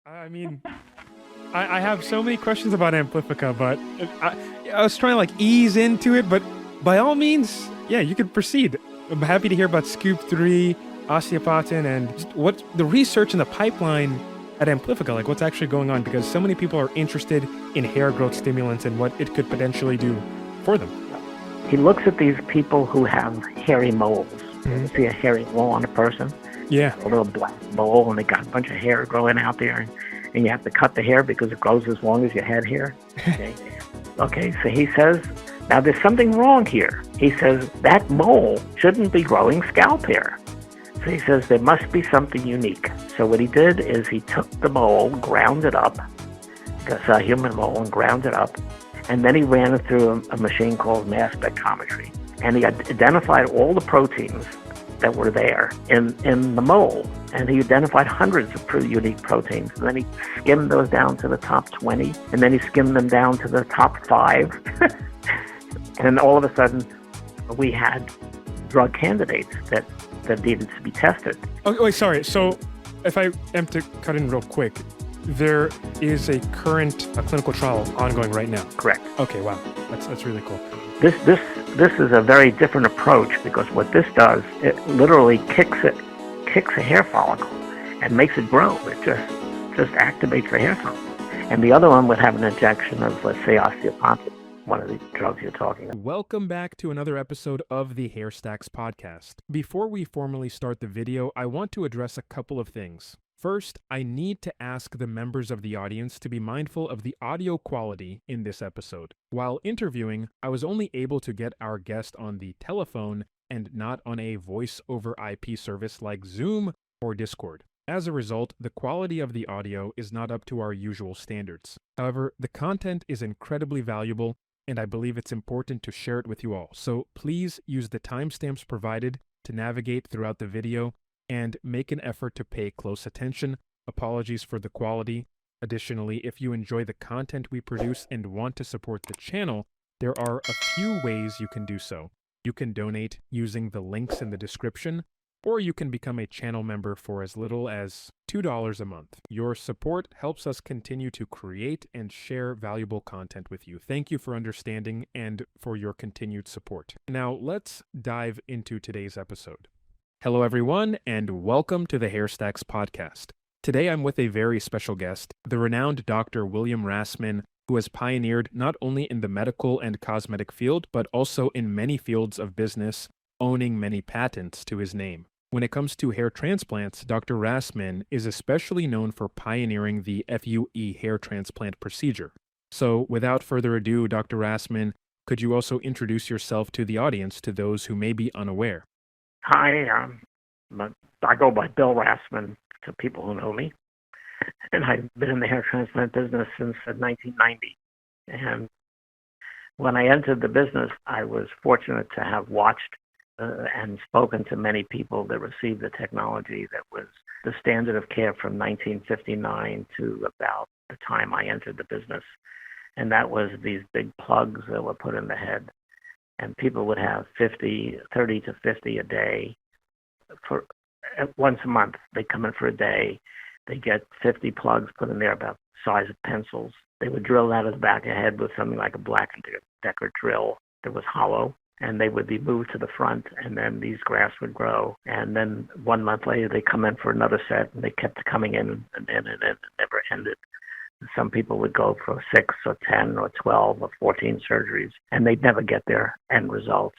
I mean, I have so many questions about Amplifica, but I was trying to like ease into it, but by all means, yeah, you could proceed. I'm happy to hear about Scoop 3, osteopatin, and just what the research in the pipeline at Amplifica, like what's actually going on, because so many people are interested in hair growth stimulants and what it could potentially do for them. He looks at these people who have hairy moles. You see a hairy mole on a person? Yeah. A little black mole, and they got a bunch of hair growing out there, and you have to cut the hair because it grows as long as your head hair. Okay, so he says, now there's something wrong here. He says that mole shouldn't be growing scalp hair. So he says there must be something unique. So what he did is he took the mole, ground it up, a human mole, and ground it up, and then he ran it through a machine called mass spectrometry. And he identified all the proteins that were there in the mole. And he identified hundreds of unique proteins. And then he skimmed those down to the top 20. And then he skimmed them down to the top 5. And all of a sudden, we had drug candidates that needed to be tested. Oh, wait, sorry. So if I am to cut in real quick, there is a current clinical trial ongoing right now. Correct. Okay, wow. That's really cool. This is a very different approach, because what this does, it literally kicks a hair follicle and makes it grow. It just activates the hair follicle. And the other one would have an injection of, let's say, osteopatin, one of the drugs you're talking about. Welcome back to another episode of the HairStacks podcast. Before we formally start the video, I want to address a couple of things. First, I need to ask the members of the audience to be mindful of the audio quality in this episode. While interviewing, I was only able to get our guest on the telephone and not on a voice over IP service like Zoom or Discord. As a result, the quality of the audio is not up to our usual standards. However, the content is incredibly valuable, and I believe it's important to share it with you all. So please use the timestamps provided to navigate throughout the video and make an effort to pay close attention. Apologies for the quality. Additionally, if you enjoy the content we produce and want to support the channel, there are a few ways you can do so. You can donate using the links in the description, or you can become a channel member for as little as $2 a month. Your support helps us continue to create and share valuable content with you. Thank you for understanding and for your continued support. Now, let's dive into today's episode. Hello, everyone, and welcome to the HairStacks podcast. Today, I'm with a very special guest, the renowned Dr. William Rassman, who has pioneered not only in the medical and cosmetic field, but also in many fields of business, owning many patents to his name. When it comes to hair transplants, Dr. Rassman is especially known for pioneering the FUE hair transplant procedure. So, without further ado, Dr. Rassman, could you also introduce yourself to the audience, to those who may be unaware? Hi, I go by Bill Rassman to people who know me, and I've been in the hair transplant business since 1990. And when I entered the business, I was fortunate to have watched and spoken to many people that received the technology that was the standard of care from 1959 to about the time I entered the business. And that was these big plugs that were put in the head. And people would have 30 to 50 a day. For once a month, they come in for a day. They get 50 plugs put in there about the size of pencils. They would drill that at the back of the head with something like a Black & Decker drill that was hollow. And they would be moved to the front, and then these grafts would grow. And then 1 month later, they come in for another set, and they kept coming in and it never ended. Some people would go for 6 or 10 or 12 or 14 surgeries, and they'd never get their end results.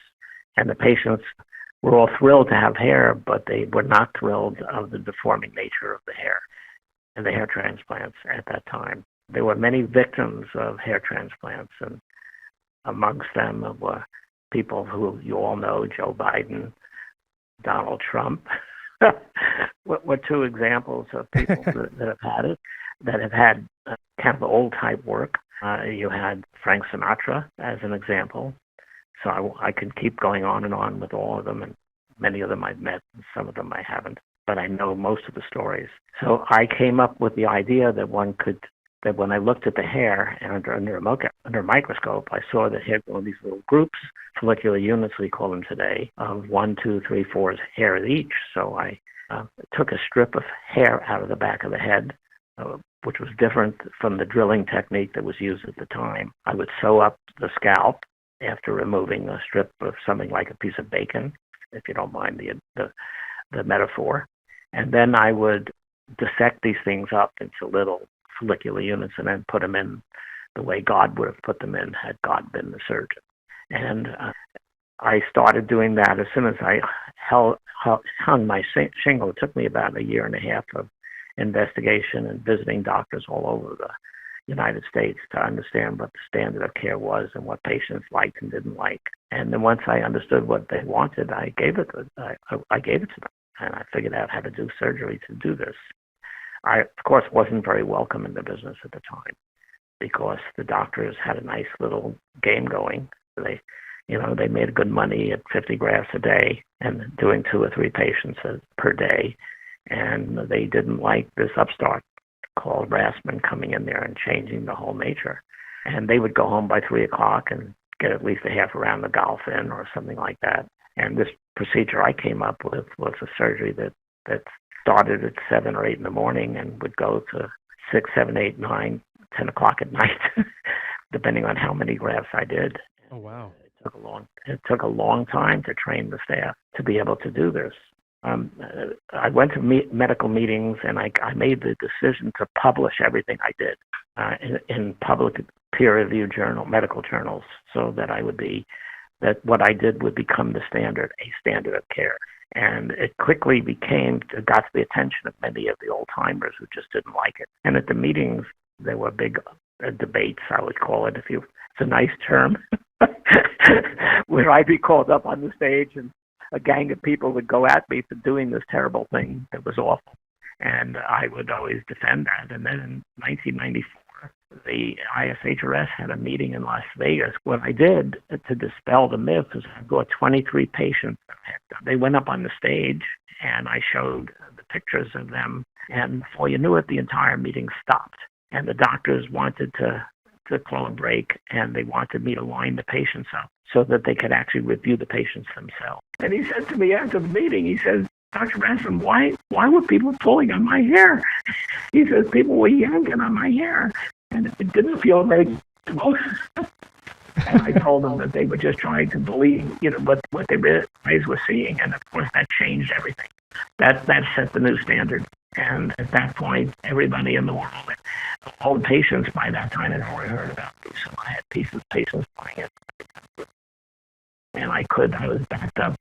And the patients were all thrilled to have hair, but they were not thrilled of the deforming nature of the hair and the hair transplants at that time. There were many victims of hair transplants, and amongst them were people who you all know, Joe Biden, Donald Trump, were two examples of people that have had it, that have had kind of old type work. You had Frank Sinatra as an example. So I could keep going on and on with all of them, and many of them I've met, and some of them I haven't, but I know most of the stories. So I came up with the idea that that when I looked at the hair and under a microscope, I saw that hair grew in these little groups, follicular units we call them today, of 1, 2, 3, 4 hairs each. So I took a strip of hair out of the back of the head, which was different from the drilling technique that was used at the time. I would sew up the scalp after removing a strip of something like a piece of bacon, if you don't mind the metaphor. And then I would dissect these things up into little follicular units and then put them in the way God would have put them in had God been the surgeon. And I started doing that as soon as I hung my shingle. It took me about a year and a half of investigation and visiting doctors all over the United States to understand what the standard of care was and what patients liked and didn't like. And then once I understood what they wanted, I gave it to them. And I figured out how to do surgery to do this. I, of course, wasn't very welcome in the business at the time because the doctors had a nice little game going. They made good money at 50 grafts a day and doing 2 or 3 patients per day. And they didn't like this upstart called Rassman coming in there and changing the whole nature. And they would go home by 3 o'clock and get at least a half a round of golf in or something like that. And this procedure I came up with was a surgery that started at 7 or 8 in the morning and would go to 6, 7, 8, 9, 10 o'clock at night, depending on how many grafts I did. Oh, wow. It took a long time to train the staff to be able to do this. I went to medical meetings and I made the decision to publish everything I did in public peer-reviewed medical journals, so that that what I did would become a standard of care. And it quickly got to the attention of many of the old-timers who just didn't like it. And at the meetings, there were big debates, I would call it, it's a nice term, where I'd be called up on the stage and a gang of people would go at me for doing this terrible thing that was awful. And I would always defend that. And then in 1994, the IRHRS had a meeting in Las Vegas. What I did to dispel the myth is I brought 23 patients. They went up on the stage, and I showed the pictures of them. And before you knew it, the entire meeting stopped. And the doctors wanted to call a break, and they wanted me to line the patients up so that they could actually review the patients themselves. And he said to me after the meeting, he says, "Dr. Rassman, why were people pulling on my hair?" He says, "People were yanking on my hair, and it didn't feel very good." And I told them that they were just trying to believe, what their eyes were seeing. And of course, that changed everything. That set the new standard. And at that point, everybody in the world, all the patients by that time had already heard about me. So I had patients buying it. And I was backed up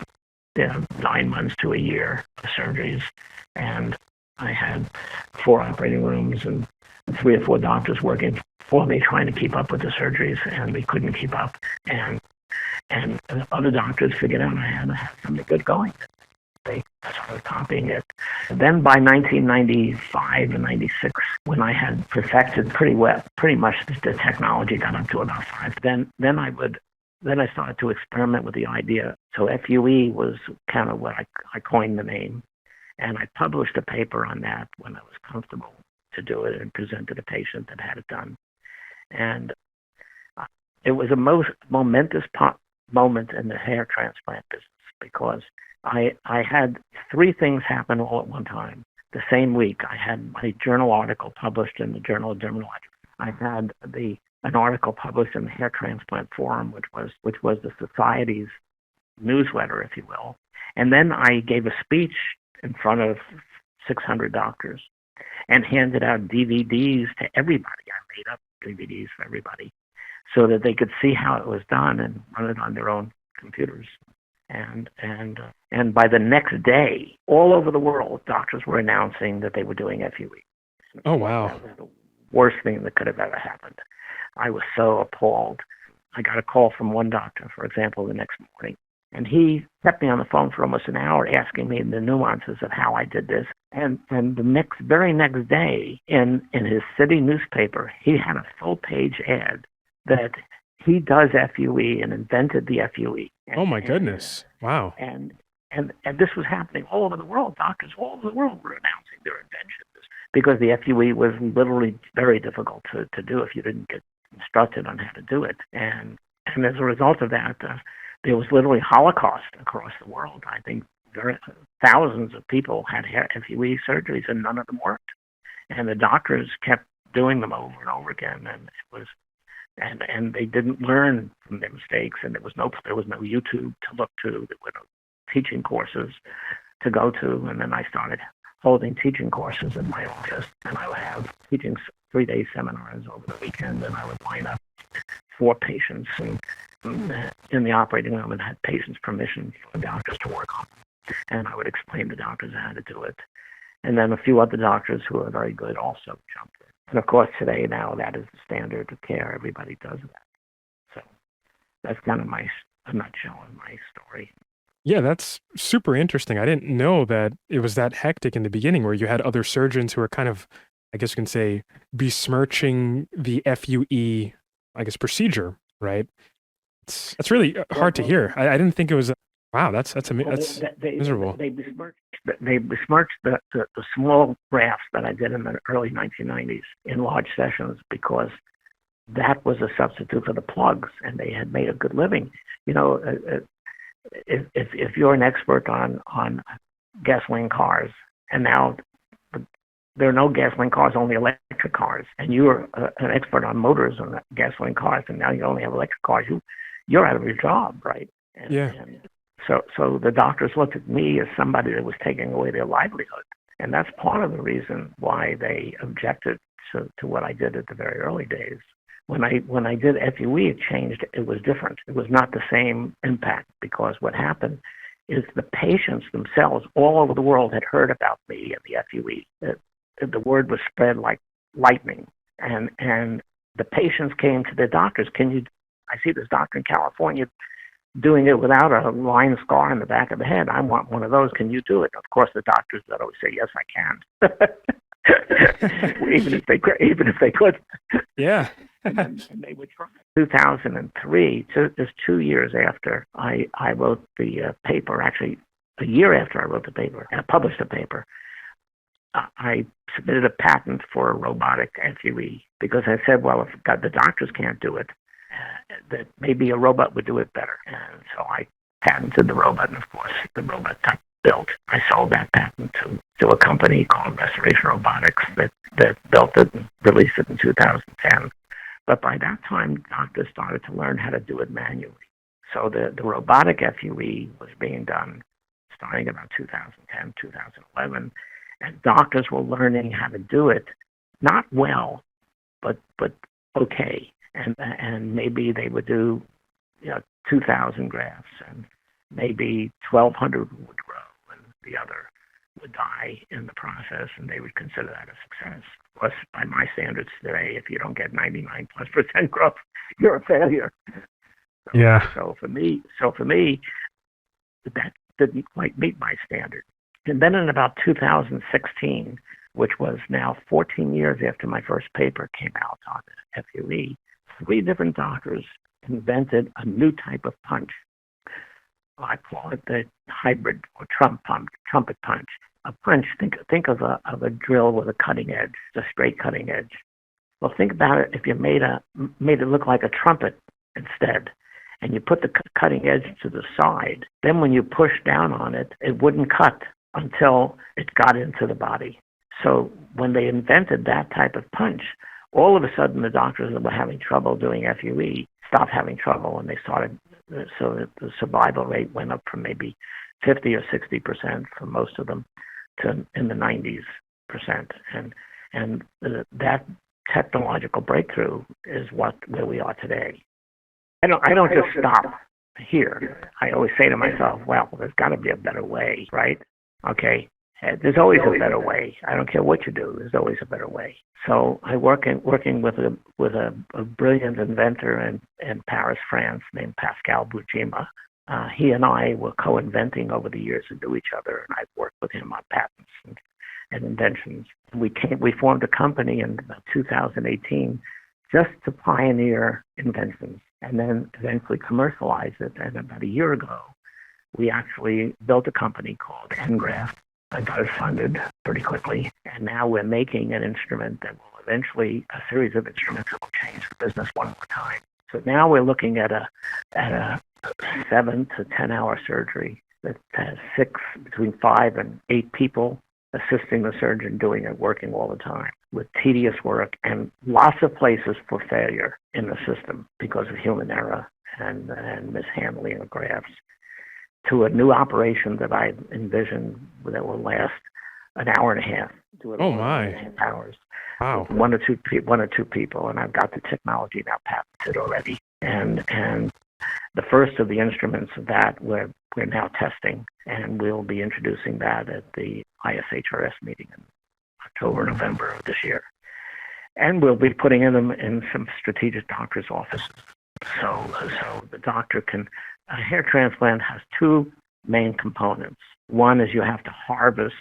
9 months to a year of surgeries. And I had 4 operating rooms and 3 or 4 doctors working for me trying to keep up with the surgeries, and we couldn't keep up. And other doctors figured out I had to have something good going. They started copying it. Then by 1995 and 96, when I had perfected pretty much the technology, got up to about 5. Then I started to experiment with the idea. So FUE was kind of what I coined the name, and I published a paper on that when I was comfortable to do it and presented a patient that had it done. And it was a most momentous moment in the hair transplant business because I had 3 things happen all at one time. The same week, I had my journal article published in the Journal of Dermatology. I had an article published in the Hair Transplant Forum, which was the society's newsletter, if you will. And then I gave a speech in front of 600 doctors and handed out DVDs to everybody. I made up DVDs for everybody so that they could see how it was done and run it on their own computers. And by the next day, all over the world, doctors were announcing that they were doing FUE. Oh, wow. That was the worst thing that could have ever happened. I was so appalled. I got a call from one doctor, for example, the next morning, and he kept me on the phone for almost an hour asking me the nuances of how I did this. And the very next day, in his city newspaper, he had a full-page ad that he does FUE and invented the FUE. Oh, my goodness. Wow. And this was happening all over the world. Doctors all over the world were announcing their inventions because the FUE was literally very difficult to do if you didn't get instructed on how to do it. And as a result of that, there was literally Holocaust across the world. I think thousands of people had hair FUE surgeries and none of them worked. And the doctors kept doing them over and over again, and it was, and they didn't learn from their mistakes, and there was no YouTube to look to, there were no teaching courses to go to, and then I started holding teaching courses in my office, and I would have teaching 3-day seminars over the weekend, and I would line up 4 patients in the operating room and had patients' permission for doctors to work on them. And I would explain to doctors how to do it. And then a few other doctors who are very good also jumped in. And of course, today, now, that is the standard of care. Everybody does that. So that's kind of a nutshell of my story. Yeah, that's super interesting. I didn't know that it was that hectic in the beginning where you had other surgeons who were kind of, I guess you can say, besmirching the FUE, I guess, procedure, right? That's really hard to hear. I didn't think it was, wow, that's miserable. They besmirched the small grafts that I did in the early 1990s in large sessions because that was a substitute for the plugs, and they had made a good living. You know, if you're an expert on gasoline cars, and now there are no gasoline cars, only electric cars, and you're an expert on motors on gasoline cars, and now you only have electric cars, you're out of your job, right? And so the doctors looked at me as somebody that was taking away their livelihood, and that's part of the reason why they objected to what I did at the very early days. When I did FUE, it changed. It was different. It was not the same impact because what happened is the patients themselves all over the world had heard about me and the FUE. The word was spread like lightning, and the patients came to their doctors. I see this doctor in California doing it without a line scar in the back of the head. I want one of those. Can you do it? Of course, the doctors would always say, yes, I can. even if they could. Yeah. and they would try. 2003, just 2 years after I wrote the paper, actually a year after I wrote the paper and published the paper, I submitted a patent for a robotic FUE because I said, well, if the doctors can't do it, that maybe a robot would do it better. And so I patented the robot, and of course the robot got built. I sold that patent to a company called Restoration Robotics that built it and released it in 2010. But by that time, doctors started to learn how to do it manually. So the robotic FUE was being done starting about 2010, 2011, and doctors were learning how to do it, not well, but okay. And maybe they would do 2,000 grafts, and maybe 1,200 would grow, and the other would die in the process, and they would consider that a success. Of course, by my standards today, if you don't get 99+% growth, you're a failure. So for me, that didn't quite meet my standard. And then in about 2016, which was now 14 years after my first paper came out on the FUE, 3 different doctors invented a new type of punch. I call it the hybrid or trumpet punch. A punch, think of a drill with a cutting edge, a straight cutting edge. Well, think about it if you made it look like a trumpet instead, and you put the cutting edge to the side. Then when you push down on it, it wouldn't cut until it got into the body. So when they invented that type of punch, all of a sudden the doctors that were having trouble doing FUE stopped having trouble, and they started, so that the survival rate went up from maybe 50 or 60% for most of them to in the 90s%. And that technological breakthrough is where we are today. I don't just stop here. I always say to myself, well, there's got to be a better way, right? Okay, there's always a better way. I don't care what you do. There's always a better way. So I working with a brilliant inventor in Paris, France, named Pascal Boujima. He and I were co-inventing over the years and knew each other, and I've worked with him on patents and inventions. We formed a company in 2018 just to pioneer inventions and then eventually commercialize it. And about a year ago, we actually built a company called Engraft. I got it funded pretty quickly, and now we're making an instrument that will eventually, a series of instruments that will change the business one more time. So now we're looking at a 7 to 10 hour surgery that has between 5 and 8 people assisting the surgeon doing it, working all the time with tedious work and lots of places for failure in the system because of human error and mishandling of grafts, to a new operation that I envisioned that will last an hour and a half. Do it Oh, in my. 1.5 hours. Wow. One or two people, and I've got the technology now patented already. And the first of the instruments of that we're now testing, and we'll be introducing that at the IRHRS meeting in October, November of this year. And we'll be putting them in some strategic doctors' offices. So the doctor can, a hair transplant has two main components. One is you have to harvest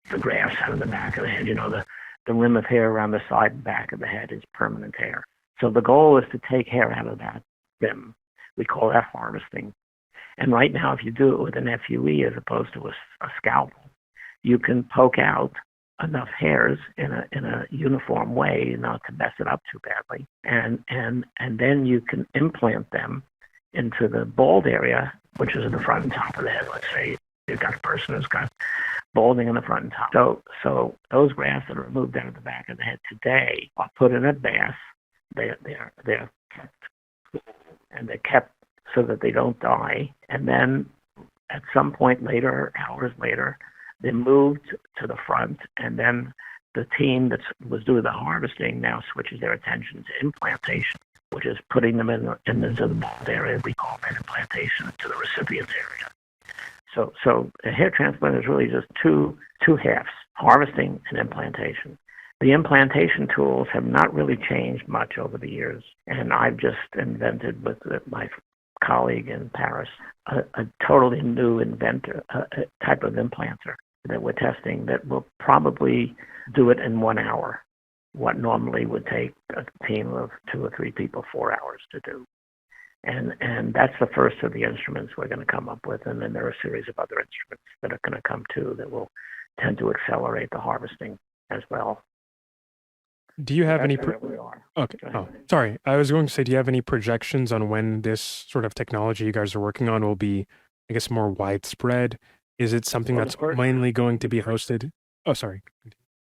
the grafts out of the back of the head. You know, the rim of hair around the side and back of the head is permanent hair. So the goal is to take hair out of that rim. We call that harvesting. And right now, if you do it with an FUE as opposed to a scalpel, you can poke out enough hairs in a uniform way not to mess it up too badly, and then you can implant them into the bald area, which is in the front and top of the head. Let's say you've got a person who's got balding in the front and top. So those grafts that are removed out of the back of the head today are put in a bath. They're kept, and they're kept so that they don't die. And then at some point later, hours later, they moved to the front, and then the team that was doing the harvesting now switches their attention to implantation, which is putting them into the bald area. We call that implantation to the recipient's area. So a hair transplant is really just two halves, harvesting and implantation. The implantation tools have not really changed much over the years, and I've just invented with my colleague in Paris a totally new inventor, a type of implanter that we're testing that will probably do it in 1 hour, what normally would take a team of 2 or 3 people 4 hours to do. And that's the first of the instruments we're going to come up with, and then there are a series of other instruments that are going to come too that will tend to accelerate the harvesting as well. Do you have any? We are. Okay. Oh, sorry. I was going to say, do you have any projections on when this sort of technology you guys are working on will be, I guess, more widespread? Is it something that's mainly going to be hosted? Oh, sorry.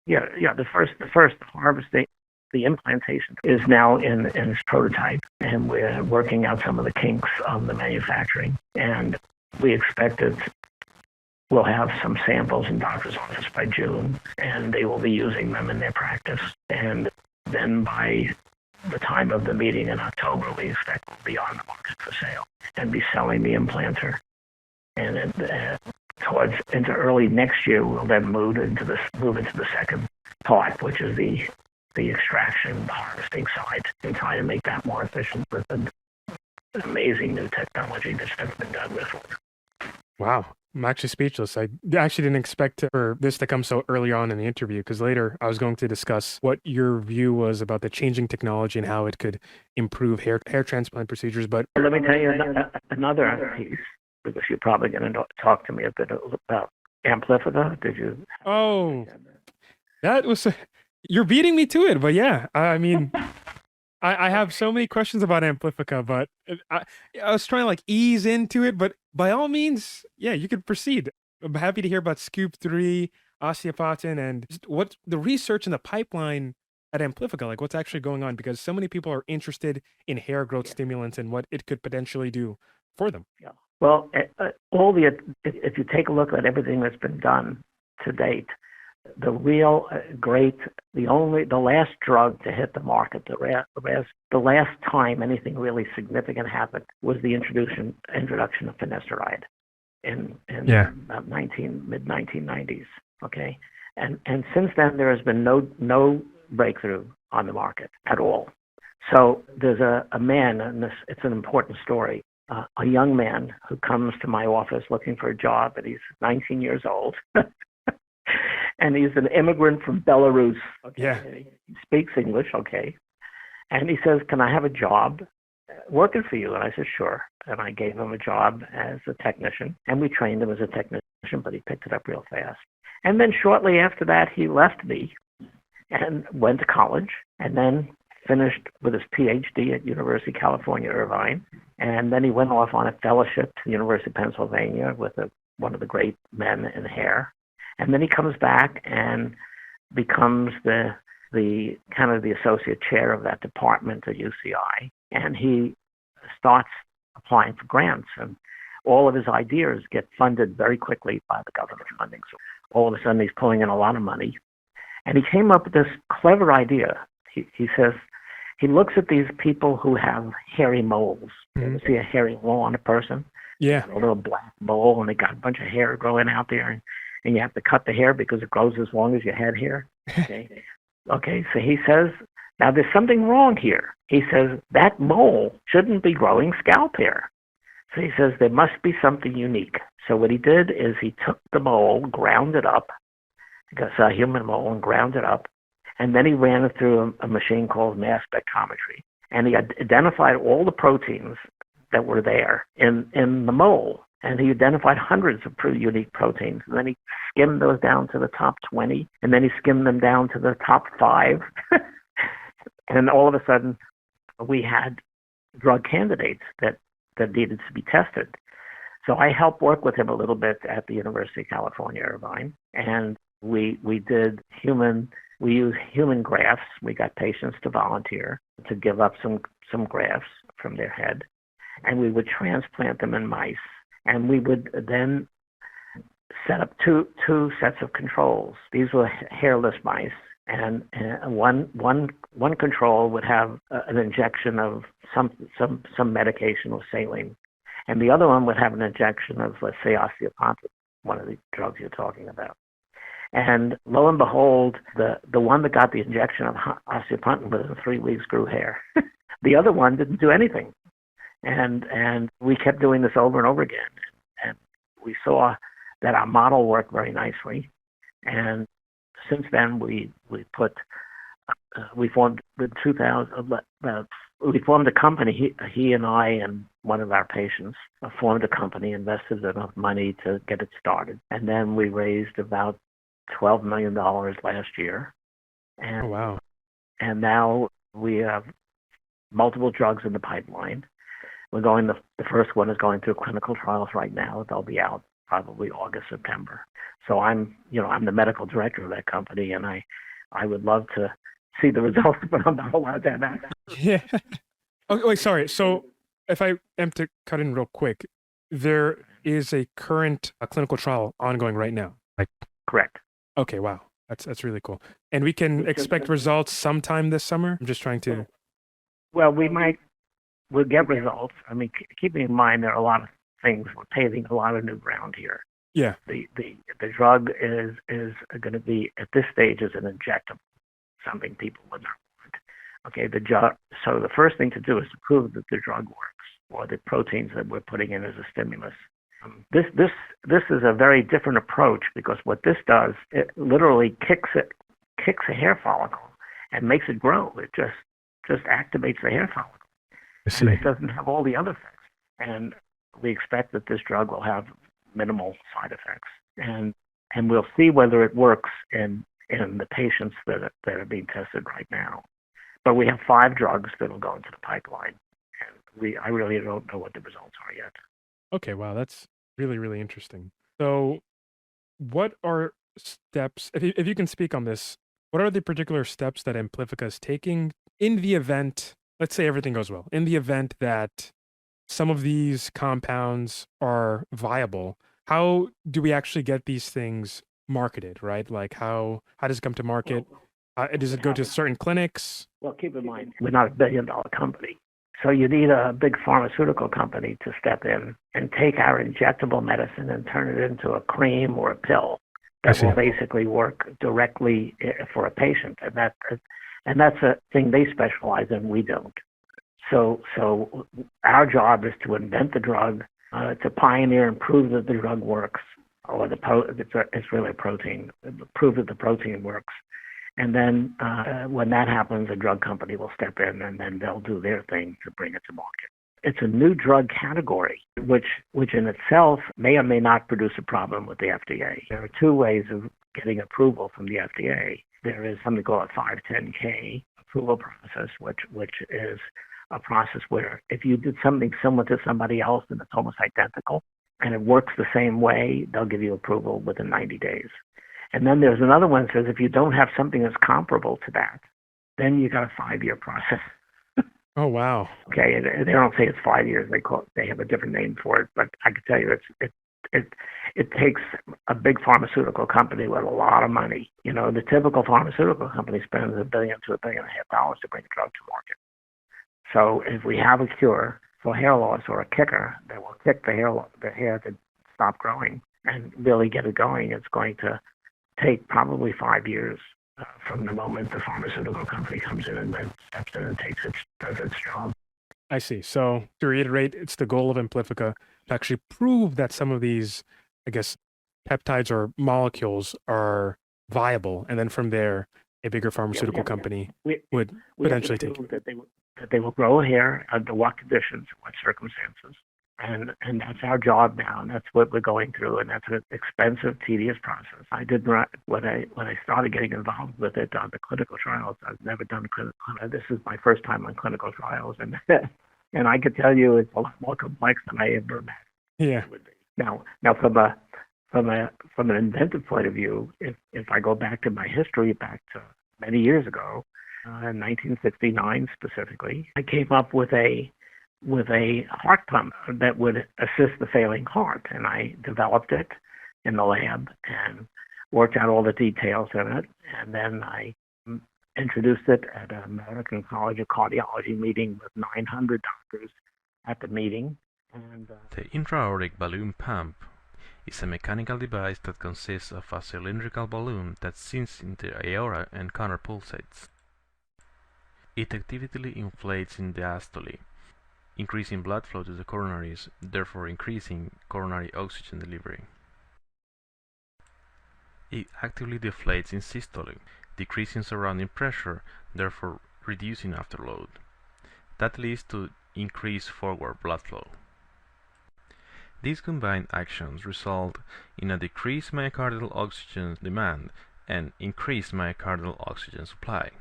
Yeah. The first harvesting, the implantation is now in its prototype, and we're working out some of the kinks on the manufacturing. And we expect that we'll have some samples in doctor's office by June, and they will be using them in their practice. And then by the time of the meeting in October, we expect we'll be on the market for sale and be selling the implanter. And into early next year, we'll then move into the second part, which is the extraction, the harvesting side, and try to make that more efficient with an amazing new technology that's never been done before. Wow. I'm actually speechless. I actually didn't expect for this to come so early on in the interview, because later I was going to discuss what your view was about the changing technology and how it could improve hair transplant procedures. But let me tell you another piece, because you're probably going to talk to me a bit about Amplifica. Did you? Oh, that was... You're beating me to it, but yeah, I mean... I have so many questions about Amplifica, but I was trying to like ease into it, but by all means, yeah, you could proceed. I'm happy to hear about Scoop 3, osteopotin, and what the research in the pipeline at Amplifica, like what's actually going on, because so many people are interested in hair growth stimulants and what it could potentially do for them. Yeah. Well, if you take a look at everything that's been done to date, the real the last drug to hit the market, the last time anything really significant happened was the introduction of Finasteride in about mid-1990s. Okay, and since then there has been no breakthrough on the market at all. So there's a man, and it's an important story. A young man who comes to my office looking for a job, and he's 19 years old. And he's an immigrant from Belarus. Okay? Yeah. He speaks English, okay. And he says, "Can I have a job working for you?" And I said, "Sure." And I gave him a job as a technician. And we trained him as a technician, but he picked it up real fast. And then shortly after that, he left me and went to college, and then finished with his PhD at University of California, Irvine. And then he went off on a fellowship to the University of Pennsylvania with one of the great men in hair. And then he comes back and becomes the kind of the associate chair of that department at UCI, and he starts applying for grants, and all of his ideas get funded very quickly by the government funding. So all of a sudden he's pulling in a lot of money, and he came up with this clever idea. He says he looks at these people who have hairy moles. You see a hairy mole on a person? Yeah. A little black mole, and they got a bunch of hair growing out there, and you have to cut the hair because it grows as long as your head hair. Okay, so he says, now there's something wrong here. He says that mole shouldn't be growing scalp hair. So he says there must be something unique. So what he did is he took the mole, ground it up, because a human mole, and ground it up, and then he ran it through a machine called mass spectrometry. And he identified all the proteins that were there in the mole. And he identified hundreds of unique proteins. And then he skimmed those down to the top 20. And then he skimmed them down to the top 5. And all of a sudden, we had drug candidates that needed to be tested. So I helped work with him a little bit at the University of California, Irvine. And we used human grafts. We got patients to volunteer to give up some grafts from their head. And we would transplant them in mice. And we would then set up two sets of controls. These were hairless mice, and one control would have an injection of some medication or saline, and the other one would have an injection of, let's say, osteopontin, one of the drugs you're talking about. And lo and behold, the one that got the injection of osteopontin within 3 weeks grew hair. The other one didn't do anything. And we kept doing this over and over again. And we saw that our model worked very nicely. And since then, we formed a company. He and I and one of our patients formed a company, invested enough money to get it started. And then we raised about $12 million last year. And, oh, wow. And now we have multiple drugs in the pipeline. The first one is going through clinical trials right now. They'll be out probably August, September. So I'm the medical director of that company, and I would love to see the results, but I'm not allowed to have that. Yeah. Oh, wait, sorry. So if I am to cut in real quick, there is a current clinical trial ongoing right now. Correct. Okay, wow. That's really cool. And we can expect results sometime this summer? I'm just trying to... Well, we'll get results. I mean, keeping in mind there are a lot of things. We're paving a lot of new ground here. Yeah. The drug is going to be, at this stage, is an injectable, something people would not want. Okay, so the first thing to do is to prove that the drug works, or the proteins that we're putting in as a stimulus. This is a very different approach, because what this does, it literally kicks a hair follicle and makes it grow. It just activates the hair follicle. And it doesn't have all the other effects. And we expect that this drug will have minimal side effects. And we'll see whether it works in the patients that are being tested right now. But we have 5 drugs that will go into the pipeline. And I really don't know what the results are yet. Okay, wow, that's really, really interesting. So what are steps, if you can speak on this, what are the particular steps that Amplifica is taking in the event, let's say everything goes well, in the event that some of these compounds are viable? How do we actually get these things marketed, right? Like how does it come to market? Does it go to certain clinics? Well, keep in mind, we're not a billion-dollar company. So you need a big pharmaceutical company to step in and take our injectable medicine and turn it into a cream or a pill that will basically work directly for a patient. And that's a thing they specialize in, we don't. So our job is to invent the drug, to pioneer and prove that the drug works, or it's really a protein, prove that the protein works. And then when that happens, a drug company will step in, and then they'll do their thing to bring it to market. It's a new drug category, which in itself may or may not produce a problem with the FDA. There are 2 ways of getting approval from the FDA. There is something called a 510K approval process, which is a process where if you did something similar to somebody else and it's almost identical and it works the same way, they'll give you approval within 90 days. And then there's another one that says if you don't have something that's comparable to that, then you got a 5-year process. Oh, wow. Okay, they don't say it's 5 years. They have a different name for it, but I can tell you it takes a big pharmaceutical company with a lot of money. The typical pharmaceutical company spends $1 billion to $1.5 billion to bring a drug to market. So if we have a cure for hair loss or a kicker that will kick the hair to stop growing and really get it going, it's going to take probably 5 years from the moment the pharmaceutical company comes in and then steps in and does its job. I see. So to reiterate, it's the goal of Amplifica to actually prove that some of these, I guess, peptides or molecules are viable, and then from there, a bigger pharmaceutical company would potentially take it. That they will grow hair under what conditions, what circumstances, and that's our job now, and that's what we're going through, and that's an expensive, tedious process. I did not when I started getting involved with it on the clinical trials. I've never done clinical. This is my first time on clinical trials, and and I could tell you it's a lot more complex than I ever imagined. Yeah. It would be. Now from an inventive point of view, if I go back to my history, back to many years ago, in 1969 specifically, I came up with a heart pump that would assist the failing heart, and I developed it in the lab and worked out all the details in it, and then I introduced it at an American College of Cardiology meeting with 900 doctors at the meeting. And the intra-aortic balloon pump is a mechanical device that consists of a cylindrical balloon that sinks into the aorta and counterpulsates. It actively inflates in diastole, increasing blood flow to the coronaries, therefore increasing coronary oxygen delivery. It actively deflates in systole, decreasing surrounding pressure, therefore reducing afterload. That leads to increased forward blood flow. These combined actions result in a decreased myocardial oxygen demand and increased myocardial oxygen supply.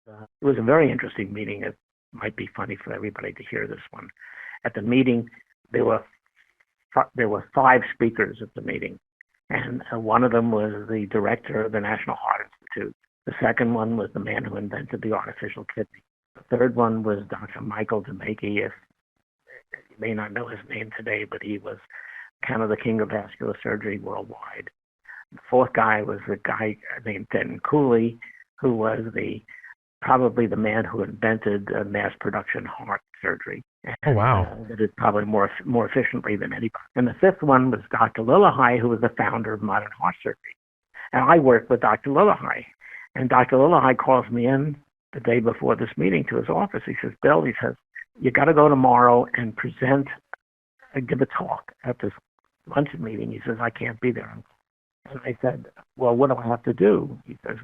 It was a very interesting meeting. It might be funny for everybody to hear this one. At the meeting, there were 5 speakers at the meeting, and one of them was the director of the National Heart Institute. The second one was the man who invented the artificial kidney. The third one was Dr. Michael DeMakey. If you may not know his name today, but he was kind of the king of vascular surgery worldwide. The fourth guy was a guy named Denton Cooley, who was probably the man who invented mass production heart surgery. Oh, wow. That is probably more efficiently than anybody. And the fifth one was Dr. Lillehei, who was the founder of modern heart surgery. And I worked with Dr. Lillehei. And Dr. Lillehei calls me in the day before this meeting to his office. He says, Bill, he says, you got to go tomorrow and give a talk at this luncheon meeting. He says, I can't be there. And I said, well, what do I have to do? He says,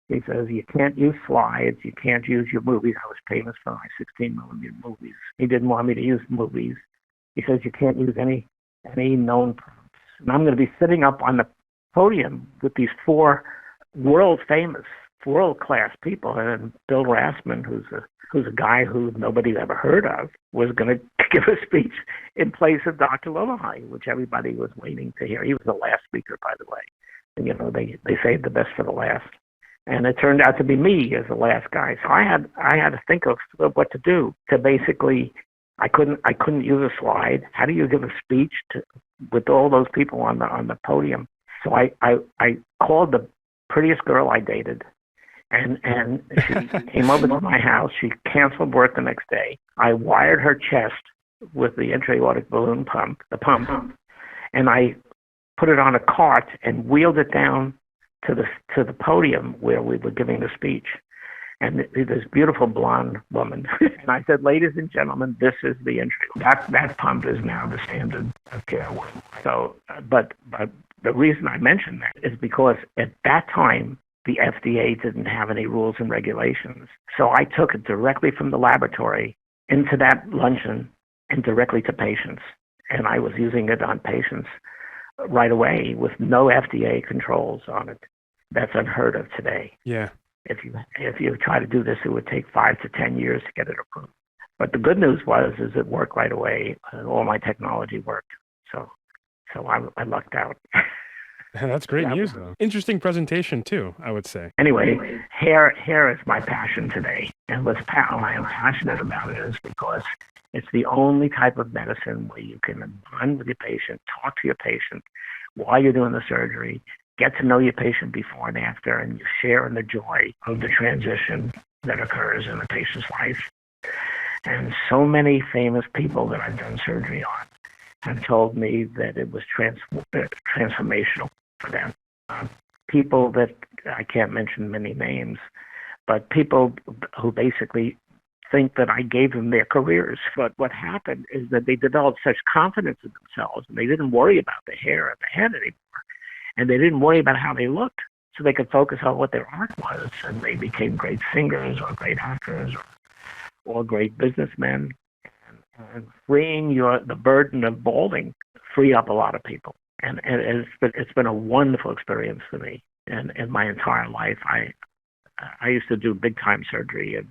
he says, you can't use slides. You can't use your movies. I was famous for my 16-millimeter movies. He didn't want me to use movies. He says, you can't use any known prompts. And I'm going to be sitting up on the podium with these 4 world-famous, world-class people. And Bill Rassman, who's a guy who nobody ever heard of, was going to give a speech in place of Dr. Lillehei, which everybody was waiting to hear. He was the last speaker, by the way. And, they saved the best for the last. And it turned out to be me as the last guy. So I had to think of what to do to basically. I couldn't use a slide. How do you give a speech with all those people on the podium? So I called the prettiest girl I dated, and she came over to my house. She canceled work the next day. I wired her chest with the intra-aortic balloon pump, and I put it on a cart and wheeled it down to the podium where we were giving the speech. And this beautiful blonde woman. And I said, ladies and gentlemen, this is the entry. That pump is now the standard of care. So, but the reason I mention that is because at that time, the FDA didn't have any rules and regulations. So I took it directly from the laboratory into that luncheon and directly to patients. And I was using it on patients right away with no FDA controls on it. That's unheard of today. Yeah. If you try to do this, it would take 5 to 10 years to get it approved. But the good news is it worked right away. All my technology worked. So So I lucked out. That's great news, though. Interesting presentation, too, I would say. Anyway, hair is my passion today. And why I'm passionate about it is because it's the only type of medicine where you can bond with your patient, talk to your patient while you're doing the surgery, get to know your patient before and after, and you share in the joy of the transition that occurs in the patient's life. And so many famous people that I've done surgery on have told me that it was transformational for them. People that, I can't mention many names, but people who basically think that I gave them their careers. But what happened is that they developed such confidence in themselves, and they didn't worry about the hair at the head anymore, and they didn't worry about how they looked, so they could focus on what their art was, and they became great singers or great actors or great businessmen. And freeing the burden of balding freed up a lot of people. And it's been a wonderful experience for me. And in my entire life, I used to do big time surgery, and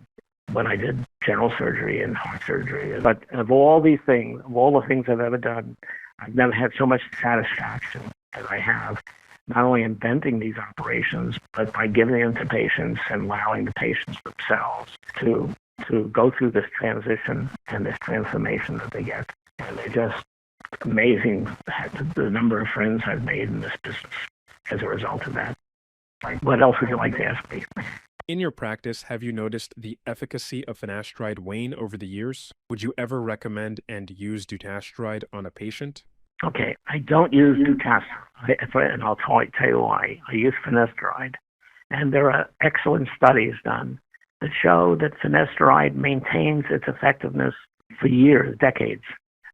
when I did general surgery and heart surgery. But of all these things, of all the things I've ever done, I've never had so much satisfaction as I have, not only inventing these operations, but by giving them to patients and allowing the patients themselves to go through this transition and this transformation that they get. And they're just amazing, the number of friends I've made in this business as a result of that. What else would you like to ask me? In your practice, have you noticed the efficacy of finasteride wane over the years? Would you ever recommend and use Dutasteride on a patient? Okay, I don't use Dutasteride, and I'll tell you why. I use Finasteride, and there are excellent studies done that show that Finasteride maintains its effectiveness for years, decades.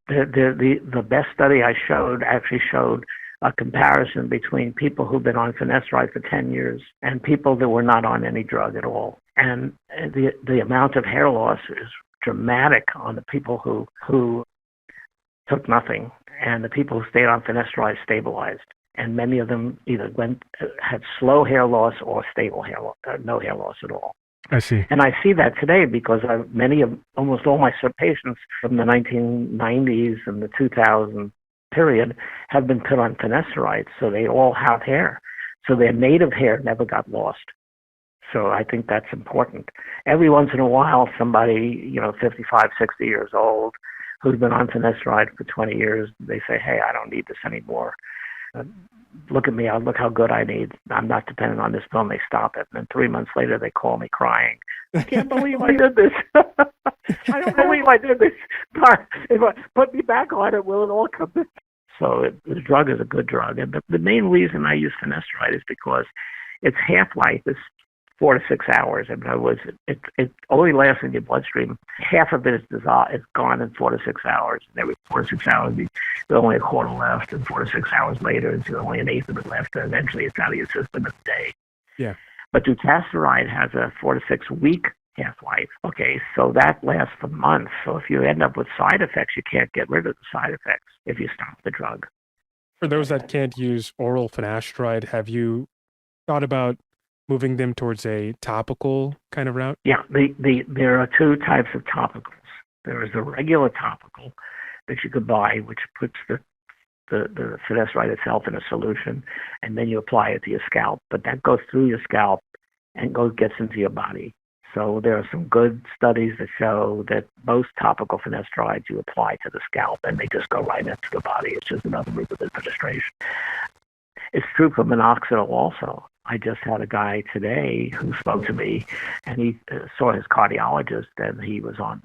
The best study I showed actually showed a comparison between people who've been on Finasteride for 10 years and people that were not on any drug at all. And the amount of hair loss is dramatic on the people who took nothing, and the people who stayed on Finasteride stabilized. And many of them either had slow hair loss or stable hair loss, no hair loss at all. I see. And I see that today because almost all my patients from the 1990s and the 2000 period have been put on Finasteride, so they all have hair. So their native hair never got lost. So I think that's important. Every once in a while, somebody, 55, 60 years old, who's been on Finasteride for 20 years, they say, hey, I don't need this anymore. Look at me, look how good I need. I'm not dependent on this pill, and they stop it. And then 3 months later, they call me crying. I can't believe I did this. I don't believe I did this. God, if I put me back on it, will it all come back? So the drug is a good drug. And the main reason I use Finasteride is because its half-life is 4 to 6 hours. In other words, it only lasts in your bloodstream. Half of it is gone in 4 to 6 hours. And every 4 to 6 hours, there's only a quarter left. And 4 to 6 hours later, there's only an eighth of it left. And eventually, it's out of your system in a day. Yeah. But Dutasteride has a 4 to 6 week half-life. Okay, so that lasts for months. So if you end up with side effects, you can't get rid of the side effects if you stop the drug. For those that can't use oral Finasteride, have you thought about moving them towards a topical kind of route? Yeah, there are two types of topicals. There is a regular topical that you could buy, which puts the Finasteride itself in a solution, and then you apply it to your scalp. But that goes through your scalp and gets into your body. So there are some good studies that show that most topical Finasterides you apply to the scalp, and they just go right into the body. It's just another route of administration. It's true for Minoxidil also. I just had a guy today who spoke to me, and he saw his cardiologist, and he was on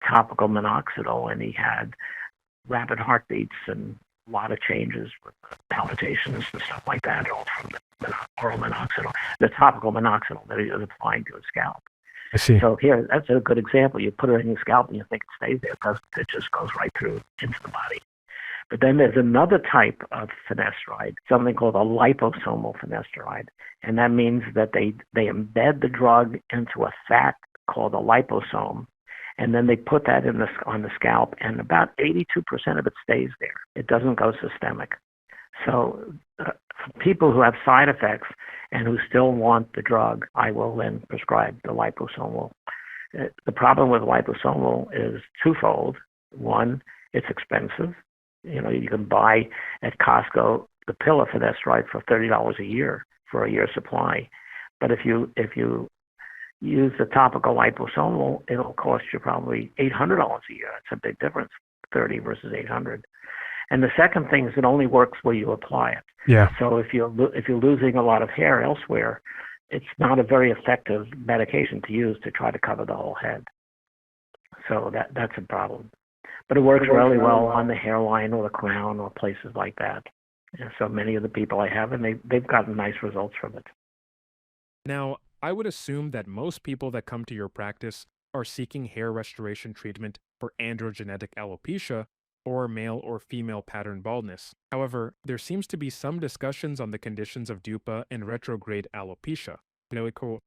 topical Minoxidil, and he had rapid heartbeats and a lot of changes with palpitations and stuff like that, all from the oral Minoxidil, the topical Minoxidil that he was applying to his scalp. I see. So here, that's a good example. You put it in your scalp and you think it stays there. It doesn't. It just goes right through into the body. But then there's another type of finasteride, something called a liposomal finasteride. And that means that they embed the drug into a fat called a liposome, and then they put that on the scalp, and about 82% of it stays there. It doesn't go systemic. So for people who have side effects and who still want the drug, I will then prescribe the liposomal. The problem with liposomal is twofold. One, it's expensive. You can buy at Costco the pill of finasteride for $30 a year for a year's supply. But if you use the topical liposomal, it'll cost you probably $800 a year. It's a big difference, 30 versus 800. And the second thing is it only works where you apply it. Yeah. So if you're losing a lot of hair elsewhere, it's not a very effective medication to use to try to cover the whole head. So that's a problem. But it works really well on the hairline or the crown or places like that. And so many of the people I have, and they've gotten nice results from it. Now, I would assume that most people that come to your practice are seeking hair restoration treatment for androgenetic alopecia or male or female pattern baldness. However, there seems to be some discussions on the conditions of DUPA and retrograde alopecia.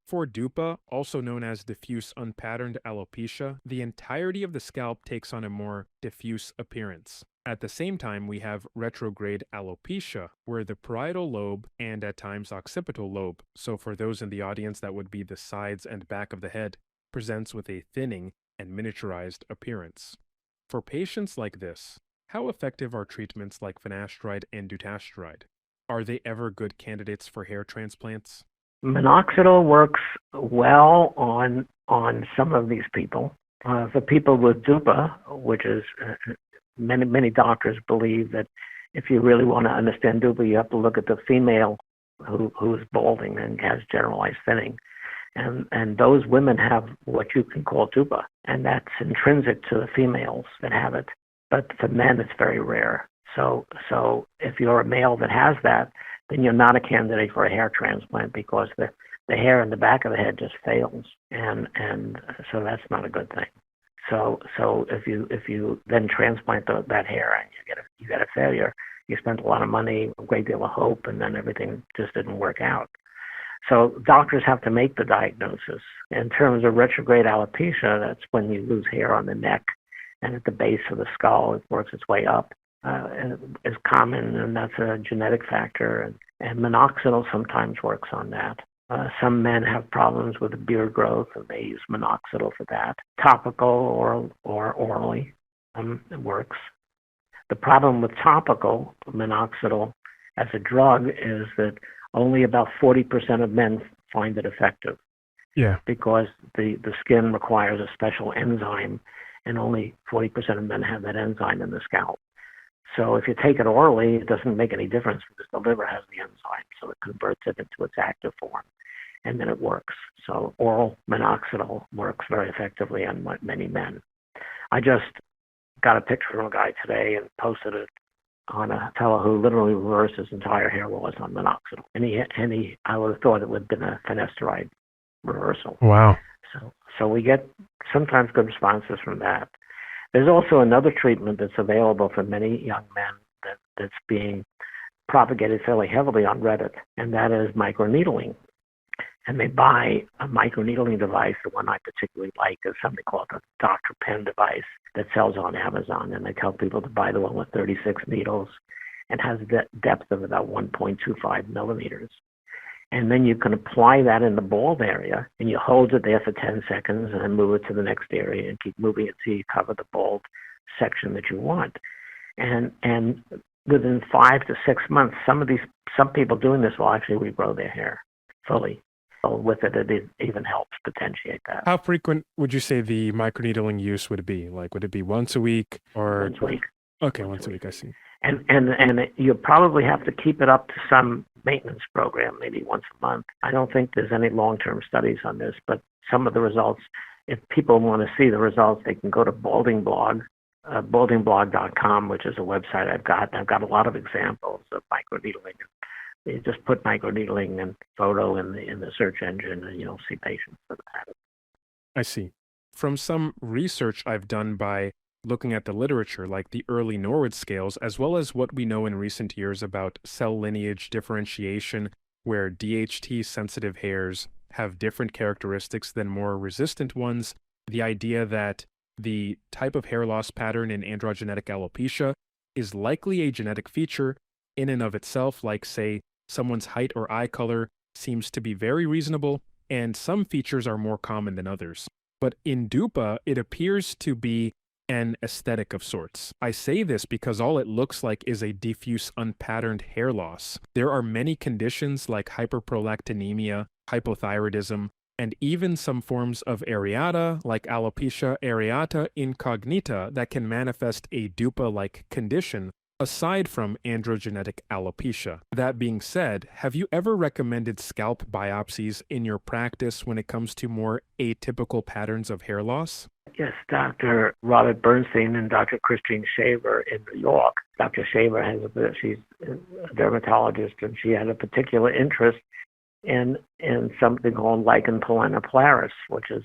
For DUPA, also known as diffuse unpatterned alopecia, the entirety of the scalp takes on a more diffuse appearance. At the same time, we have retrograde alopecia, where the parietal lobe and at times occipital lobe, so for those in the audience that would be the sides and back of the head, presents with a thinning and miniaturized appearance. For patients like this, how effective are treatments like Finasteride and Dutasteride? Are they ever good candidates for hair transplants? Minoxidil works well on some of these people. For people with DUPA, which is many doctors believe that if you really want to understand DUPA, you have to look at the female who's balding and has generalized thinning. And those women have what you can call DUPA, and that's intrinsic to the females that have it. But for men, it's very rare. So if you're a male that has that, then you're not a candidate for a hair transplant because the hair in the back of the head just fails, and so that's not a good thing. So if you then transplant that hair and you get a failure, you spent a lot of money, a great deal of hope, and then everything just didn't work out. So doctors have to make the diagnosis. In terms of retrograde alopecia, that's when you lose hair on the neck and at the base of the skull. It works its way up. And is common, and that's a genetic factor. And minoxidil sometimes works on that. Some men have problems with the beard growth, and they use minoxidil for that. Topical or orally, it works. The problem with topical minoxidil as a drug is that only about 40% of men find it effective. Yeah. Because the skin requires a special enzyme, and only 40% of men have that enzyme in the scalp. So if you take it orally, it doesn't make any difference because the liver has the enzyme, so it converts it into its active form, and then it works. So oral minoxidil works very effectively on many men. I just got a picture from a guy today and posted it on a fellow who literally reversed his entire hair loss on minoxidil. And I would have thought it would have been a finasteride reversal. Wow. So we get sometimes good responses from that. There's also another treatment that's available for many young men that's being propagated fairly heavily on Reddit, and that is microneedling. And they buy a microneedling device. The one I particularly like is something called a Dr. Pen device that sells on Amazon, and they tell people to buy the one with 36 needles and has the depth of about 1.25 millimeters. And then you can apply that in the bald area, and you hold it there for 10 seconds and then move it to the next area and keep moving it until you cover the bald section that you want. And within 5 to 6 months, some people doing this will actually regrow their hair fully. So with it even helps potentiate that. How frequent would you say the microneedling use would be? Like, would it be once a week or? Once a week. Okay, once a week, I see. And you probably have to keep it up to some maintenance program, maybe once a month. I don't think there's any long-term studies on this, but some of the results, if people want to see the results, they can go to Balding Blog, baldingblog.com, which is a website I've got. I've got a lot of examples of microneedling. You just put microneedling and photo in the search engine, and you'll see patients that have it. I see. From some research I've done by looking at the literature, like the early Norwood scales, as well as what we know in recent years about cell lineage differentiation, where DHT-sensitive hairs have different characteristics than more resistant ones, the idea that the type of hair loss pattern in androgenetic alopecia is likely a genetic feature in and of itself, like, say, someone's height or eye color seems to be very reasonable, and some features are more common than others. But in DUPA, it appears to be an aesthetic of sorts. I say this because all it looks like is a diffuse, unpatterned hair loss. There are many conditions like hyperprolactinemia, hypothyroidism, and even some forms of areata, like alopecia areata incognita, that can manifest a DUPA-like condition, aside from androgenetic alopecia. That being said, have you ever recommended scalp biopsies in your practice when it comes to more atypical patterns of hair loss? Yes, Dr. Robert Bernstein and Dr. Christine Shaver in New York. Dr. Shaver she's a dermatologist, and she had a particular interest in something called Lichen planopilaris, which is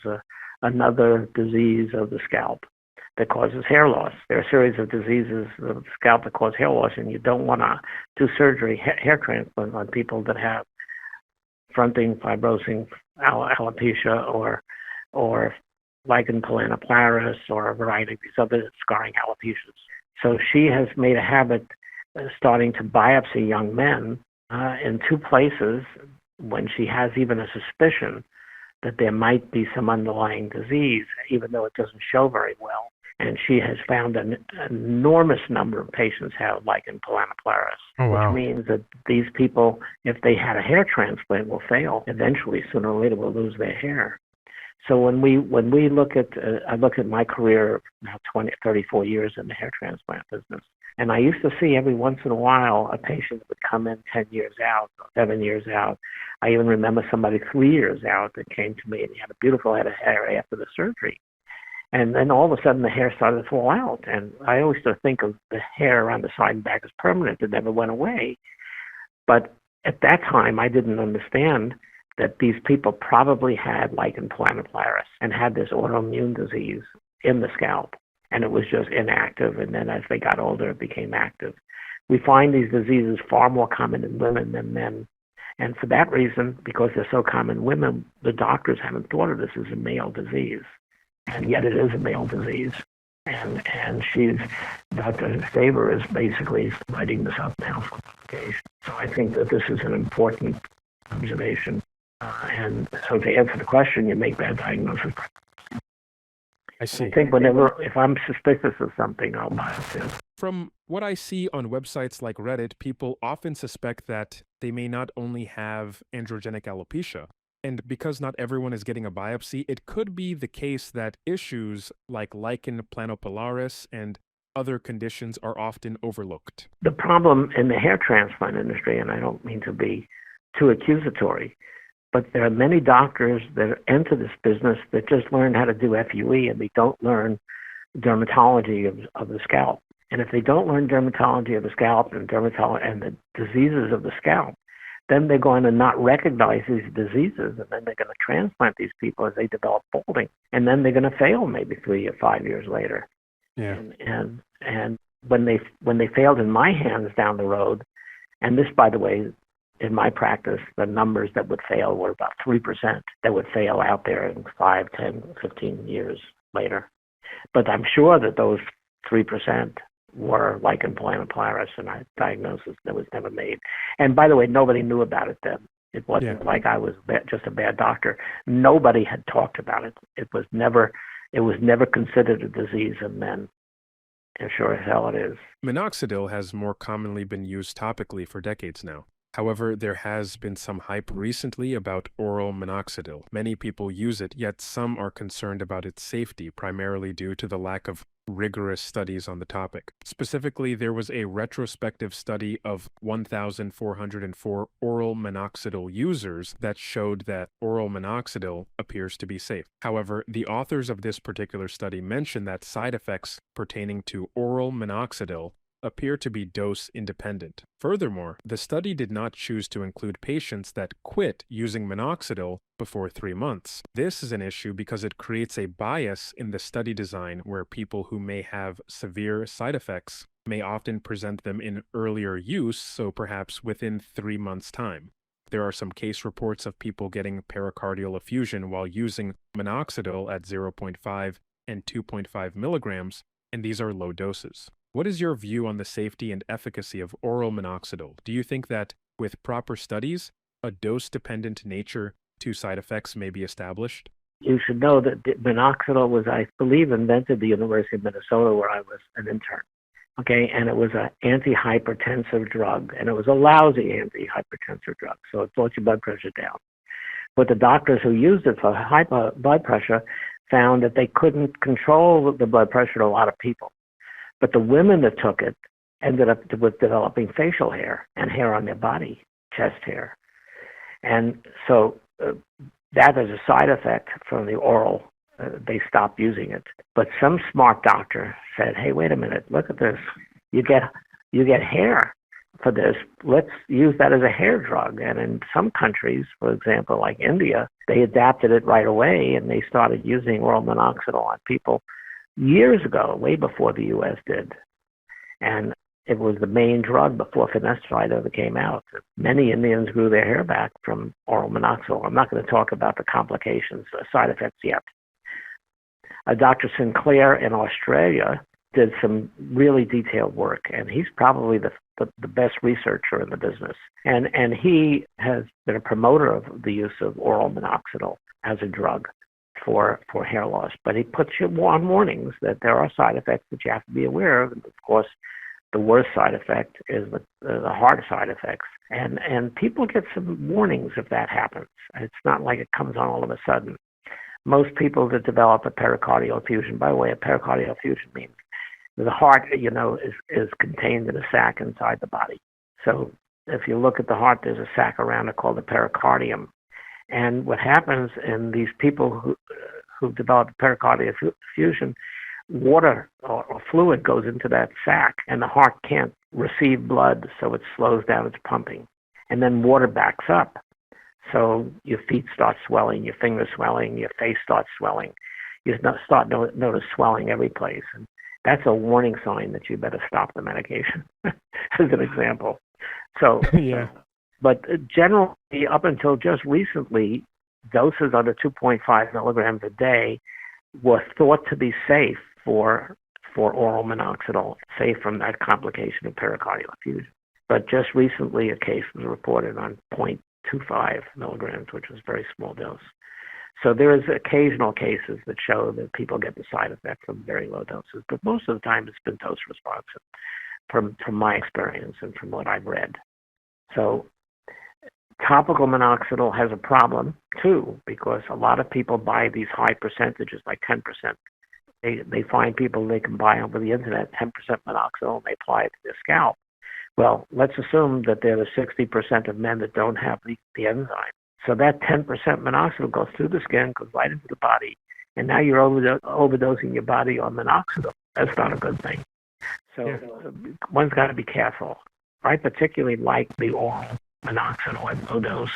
another disease of the scalp that causes hair loss. There are a series of diseases of the scalp that cause hair loss, and you don't want to do surgery, hair transplant, on people that have fronting, fibrosing alopecia or Lichen planopilaris or a variety of these other scarring alopecias. So she has made a habit starting to biopsy young men in two places when she has even a suspicion that there might be some underlying disease, even though it doesn't show very well. And she has found an enormous number of patients have Lichen planopilaris, which means that these people, if they had a hair transplant, will fail. Eventually, sooner or later, will lose their hair. So when we look at, I look at my career now 34 years in the hair transplant business, and I used to see every once in a while a patient would come in 10 years out, 7 years out. I even remember somebody 3 years out that came to me and he had a beautiful head of hair after the surgery. And then all of a sudden the hair started to fall out. And I always used to think of the hair around the side and back as permanent. It never went away. But at that time, I didn't understand that these people probably had Lichen planopilaris and had this autoimmune disease in the scalp. And it was just inactive. And then as they got older, it became active. We find these diseases far more common in women than men. And for that reason, because they're so common in women, the doctors haven't thought of this as a male disease. And yet it is a male disease. And Dr. Saber is basically writing this up now for publication. So I think that this is an important observation. And so to answer the question, you make bad diagnosis. I see. I think if I'm suspicious of something, I'll biopsy it. From what I see on websites like Reddit, people often suspect that they may not only have androgenic alopecia, and because not everyone is getting a biopsy, it could be the case that issues like Lichen planopilaris and other conditions are often overlooked. The problem in the hair transplant industry, and I don't mean to be too accusatory, but there are many doctors that enter this business that just learn how to do FUE and they don't learn dermatology of the scalp. And if they don't learn dermatology of the scalp and the diseases of the scalp, then they're going to not recognize these diseases, and then they're going to transplant these people as they develop balding, and then they're going to fail maybe 3 or 5 years later. Yeah. And when they failed in my hands down the road, and this, by the way, in my practice, the numbers that would fail were about 3% that would fail out there in 5, 10, 15 years later. But I'm sure that those 3% were Lichen planopilaris, and a diagnosis that was never made. And by the way, nobody knew about it then. It wasn't like I was just a bad doctor. Nobody had talked about it. It was never considered a disease in men. And sure as hell it is. Minoxidil has more commonly been used topically for decades now. However, there has been some hype recently about oral minoxidil. Many people use it, yet some are concerned about its safety, primarily due to the lack of rigorous studies on the topic. Specifically, there was a retrospective study of 1,404 oral minoxidil users that showed that oral minoxidil appears to be safe. However, the authors of this particular study mentioned that side effects pertaining to oral minoxidil appear to be dose independent. Furthermore, the study did not choose to include patients that quit using minoxidil before 3 months. This is an issue because it creates a bias in the study design where people who may have severe side effects may often present them in earlier use, so perhaps within 3 months' time. There are some case reports of people getting pericardial effusion while using minoxidil at 0.5 and 2.5 milligrams, and these are low doses. What is your view on the safety and efficacy of oral minoxidil? Do you think that, with proper studies, a dose-dependent nature to side effects may be established? You should know that minoxidil was, I believe, invented at the University of Minnesota where I was an intern. Okay, and it was an antihypertensive drug, and it was a lousy antihypertensive drug, so it brought your blood pressure down. But the doctors who used it for high blood pressure found that they couldn't control the blood pressure of a lot of people. But the women that took it ended up with developing facial hair and hair on their body, chest hair. And so that is a side effect from the oral. They stopped using it. But some smart doctor said, hey, wait a minute, look at this. You get hair for this. Let's use that as a hair drug. And in some countries, for example, like India, they adapted it right away and they started using oral minoxidil on people years ago, way before the U.S. did. And it was the main drug before Finasteride ever came out. Many Indians grew their hair back from oral minoxidil. I'm not going to talk about the complications, the side effects yet. Dr. Sinclair in Australia did some really detailed work, and he's probably the best researcher in the business. And he has been a promoter of the use of oral minoxidil as a drug for hair loss. But he puts you on warnings that there are side effects that you have to be aware of. And of course, the worst side effect is the heart side effects. And people get some warnings if that happens. It's not like it comes on all of a sudden. Most people that develop a pericardial effusion, by the way, a pericardial effusion means the heart, is contained in a sac inside the body. So if you look at the heart, there's a sac around it called the pericardium. And what happens in these people who develop pericardial effusion, water or fluid goes into that sac, and the heart can't receive blood, so it slows down its pumping. And then water backs up. So your feet start swelling, your fingers swelling, your face starts swelling. You start notice swelling every place. And that's a warning sign that you better stop the medication, as an example. So, yeah. But generally, up until just recently, doses under 2.5 milligrams a day were thought to be safe for oral minoxidil, safe from that complication of pericardial effusion. But just recently, a case was reported on 0.25 milligrams, which was a very small dose. So there is occasional cases that show that people get the side effect from very low doses, but most of the time it's been dose responsive from my experience and from what I've read. So topical minoxidil has a problem too, because a lot of people buy these high percentages, like 10%. They find people they can buy over the internet 10% minoxidil and they apply it to their scalp. Well, let's assume that there are 60% of men that don't have the enzyme. So that 10% minoxidil goes through the skin, goes right into the body, and now you're overdosing your body on minoxidil. That's not a good thing. So one's got to be careful. I particularly like the oral minoxidil at low dose,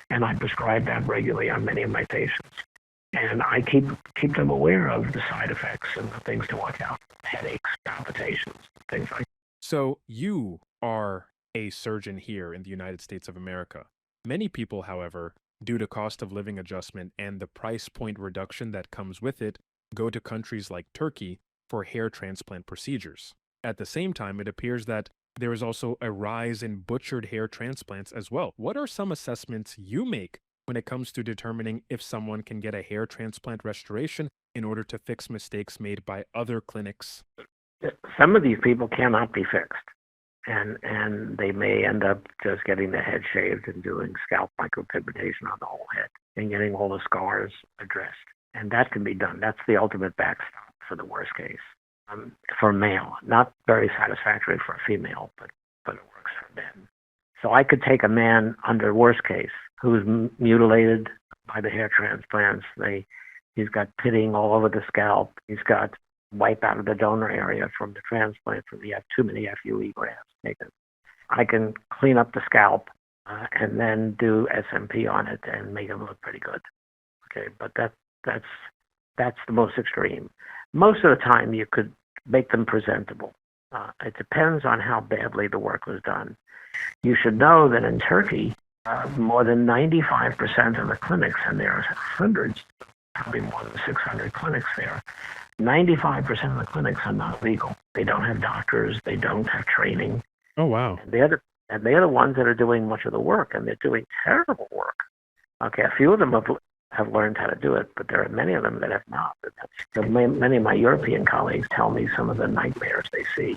and I prescribe that regularly on many of my patients. And I keep them aware of the side effects and the things to watch out: headaches, palpitations, things like that. So you are a surgeon here in the United States of America. Many people, however, due to cost of living adjustment and the price point reduction that comes with it, go to countries like Turkey for hair transplant procedures. At the same time, it appears that there is also a rise in butchered hair transplants as well. What are some assessments you make when it comes to determining if someone can get a hair transplant restoration in order to fix mistakes made by other clinics? Some of these people cannot be fixed. And they may end up just getting the head shaved and doing scalp micropigmentation on the whole head and getting all the scars addressed. And that can be done. That's the ultimate backstop for the worst case. For a male, not very satisfactory for a female, but it works for men. So I could take a man under worst case who's mutilated by the hair transplants. He's got pitting all over the scalp. He's got wipe out of the donor area from the transplant from you have too many FUE grafts taken. I can clean up the scalp and then do SMP on it and make it look pretty good. Okay, but that's the most extreme. Most of the time you could make them presentable. It depends on how badly the work was done. You should know that in Turkey, more than 95% of the clinics, and there are hundreds, probably more than 600 clinics there, 95% of the clinics are not legal. They don't have doctors. They don't have training. Oh, wow. And they're the ones that are doing much of the work, and they're doing terrible work. Okay, a few of them have have learned how to do it, but there are many of them that have not. So many of my European colleagues tell me some of the nightmares they see.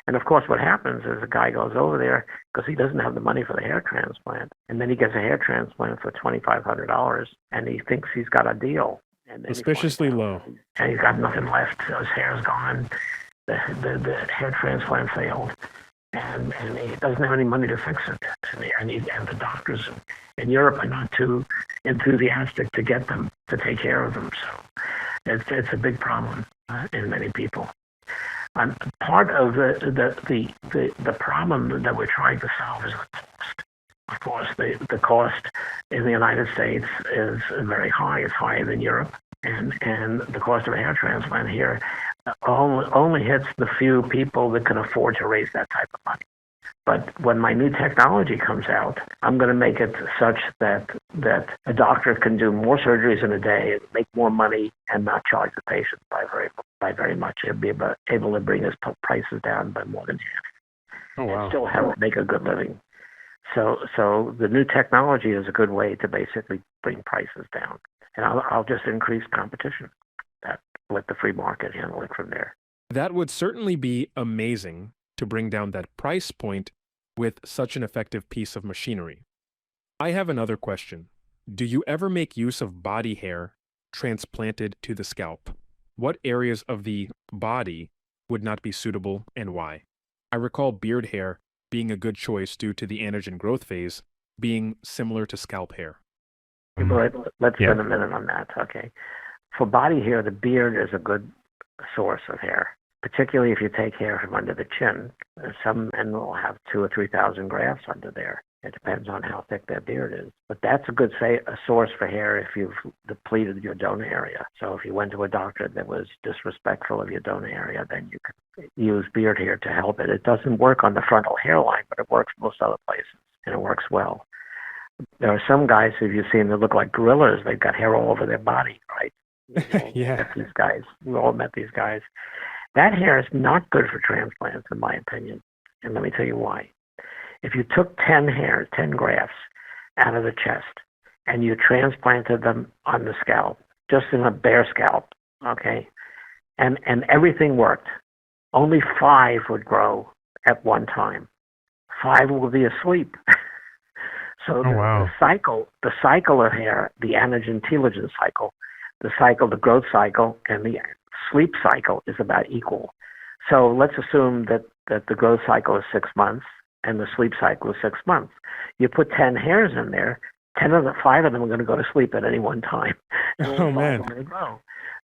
And of course, what happens is a guy goes over there because he doesn't have the money for the hair transplant, and then he gets a hair transplant for $2,500, and he thinks he's got a deal. And Suspiciously low. And he's got nothing left. His hair's gone. The hair transplant failed, and he doesn't have any money to fix it. And the doctors in Europe are not too enthusiastic to get them to take care of them. So it's a big problem in many people. Part of the problem that we're trying to solve is the cost. Of course, the cost in the United States is very high. It's higher than Europe, and the cost of a hair transplant here only hits the few people that can afford to raise that type of money. But when my new technology comes out, I'm going to make it such that a doctor can do more surgeries in a day, make more money, and not charge the patient by very much. He'll be able to bring his prices down by more than half. Oh, wow. And still make a good living. So the new technology is a good way to basically bring prices down. And I'll just increase competition. Let the free market handle it from there. That would certainly be amazing to bring down that price point with such an effective piece of machinery. I have another question. Do you ever make use of body hair transplanted to the scalp? What areas of the body would not be suitable and why? I recall beard hair being a good choice due to the anagen growth phase being similar to scalp hair. Let's spend a minute on that, okay? For body hair, the beard is a good source of hair, particularly if you take hair from under the chin. Some men will have 2,000 or 3,000 grafts under there. It depends on how thick their beard is. But that's a good source for hair if you've depleted your donor area. So if you went to a doctor that was disrespectful of your donor area, then you could use beard hair to help it. It doesn't work on the frontal hairline, but it works most other places, and it works well. There are some guys, if you've seen, that look like gorillas. They've got hair all over their body, right? Yeah. These guys. We've all met these guys. That hair is not good for transplants, in my opinion. And let me tell you why. If you took 10 grafts out of the chest, and you transplanted them on the scalp, just in a bare scalp, okay, and everything worked, only 5 would grow at one time. 5 will be asleep. So the cycle of hair, the anagen-telogen cycle, the growth cycle, and the sleep cycle is about equal. So let's assume that the growth cycle is 6 months and the sleep cycle is 6 months. You put 10 hairs in there, 5 of them are going to go to sleep at any one time. Oh, man.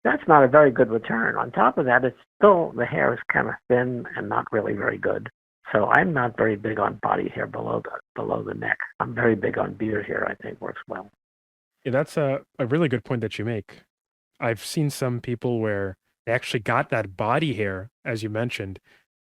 That's not a very good return. On top of that, it's still, the hair is kind of thin and not really very good. So I'm not very big on body hair below the neck. I'm very big on beard hair. I think works well. Yeah, that's a really good point that you make. I've seen some people where they actually got that body hair, as you mentioned,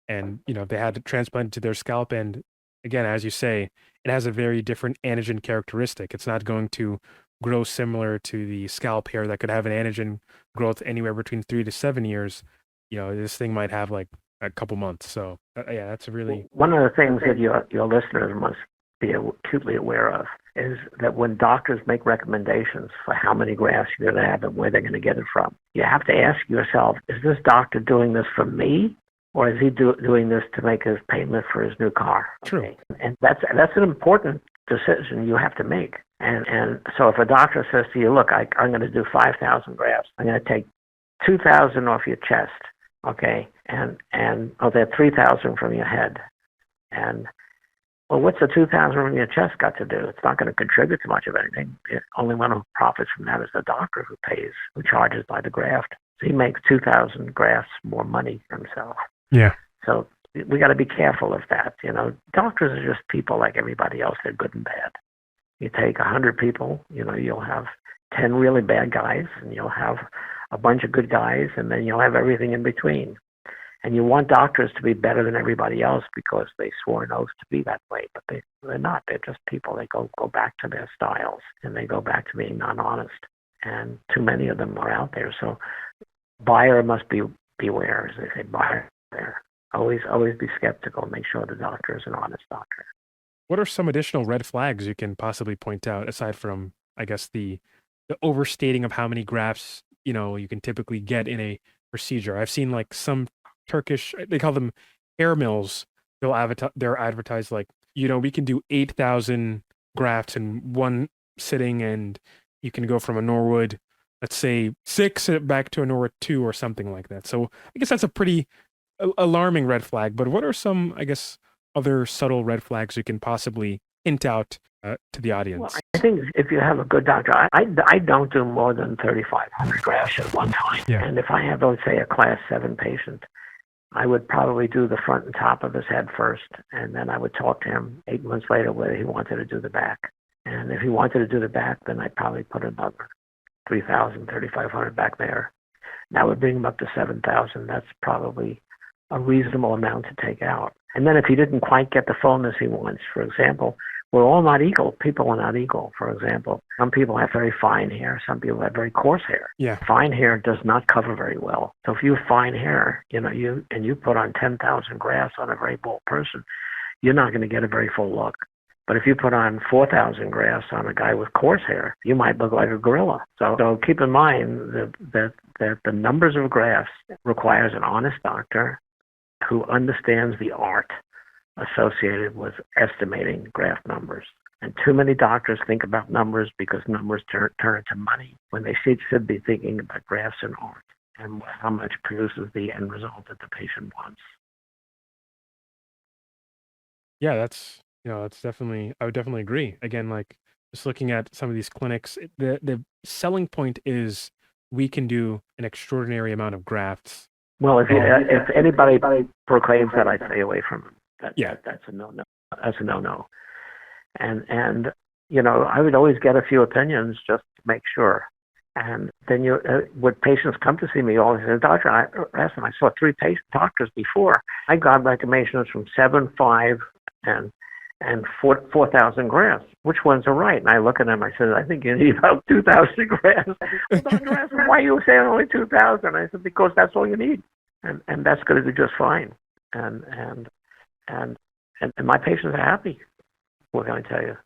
and they had it transplanted to their scalp. And again, as you say, it has a very different anagen characteristic. It's not going to grow similar to the scalp hair that could have an anagen growth anywhere between 3 to 7 years. This thing might have like a couple months. So yeah, that's a really... One of the things that your listeners must be acutely aware of is that when doctors make recommendations for how many grafts you're going to have and where they're going to get it from, you have to ask yourself, is this doctor doing this for me, or is he doing this to make his payment for his new car? True. Okay? And that's an important decision you have to make. And so if a doctor says to you, look, I'm going to do 5,000 grafts, I'm going to take 2,000 off your chest, okay, and there are 3,000 from your head, and well, what's the 2,000 from your chest got to do? It's not going to contribute to much of anything. The only one who profits from that is the doctor who charges by the graft. So he makes 2,000 grafts more money for himself. Yeah. So we got to be careful of that. Doctors are just people like everybody else. They're good and bad. You take 100 people, you'll have 10 really bad guys, and you'll have a bunch of good guys, and then you'll have everything in between. And you want doctors to be better than everybody else because they swore an oath to be that way, but they're not. They're just people. They go back to their styles, and they go back to being non-honest. And too many of them are out there. So buyer must beware, as they say, buyer beware. Always be skeptical. Make sure the doctor is an honest doctor. What are some additional red flags you can possibly point out, aside from, I guess, the the overstating of how many grafts, you can typically get in a procedure. I've seen like some Turkish, they call them hair mills. They're advertised like, we can do 8,000 grafts in one sitting, and you can go from a Norwood, let's say 6 back to a Norwood 2 or something like that. So I guess that's a pretty alarming red flag. But what are some, I guess, other subtle red flags you can possibly hint out to the audience? Well, I think if you have a good doctor, I don't do more than 3,500 grafts at one time. Yeah. And if I have, let's say, a class 7 patient, I would probably do the front and top of his head first, and then I would talk to him 8 months later whether he wanted to do the back. And if he wanted to do the back, then I'd probably put another 3,000, 3,500 back there. That would bring him up to 7,000. That's probably a reasonable amount to take out. And then if he didn't quite get the fullness he wants, for example, we're all not equal. People are not equal. For example, some people have very fine hair. Some people have very coarse hair. Yeah. Fine hair does not cover very well. So if you have fine hair, you put on 10,000 grafts on a very bald person, you're not going to get a very full look. But if you put on 4,000 grafts on a guy with coarse hair, you might look like a gorilla. So keep in mind that the numbers of grafts requires an honest doctor who understands the art associated with estimating graft numbers. And too many doctors think about numbers because numbers turn into money when they should be thinking about grafts and art and how much produces the end result that the patient wants. Yeah, that's definitely, I would definitely agree. Again, like just looking at some of these clinics, the selling point is we can do an extraordinary amount of grafts. Well, if anybody proclaims that, I stay away from them. That's a no-no. That's a no-no. And I would always get a few opinions just to make sure. And then when patients come to see me, always say, Dr. Rassman, I saw 3 doctors before. I got recommendations from 7, 5, and 4,000 grafts. Which ones are right? And I look at them. I said, I think you need about 2,000 grafts. Well, Dr. Rassman, why are you saying only 2,000? I said, because that's all you need, and that's going to do just fine. And my patients are happy. What can I tell you?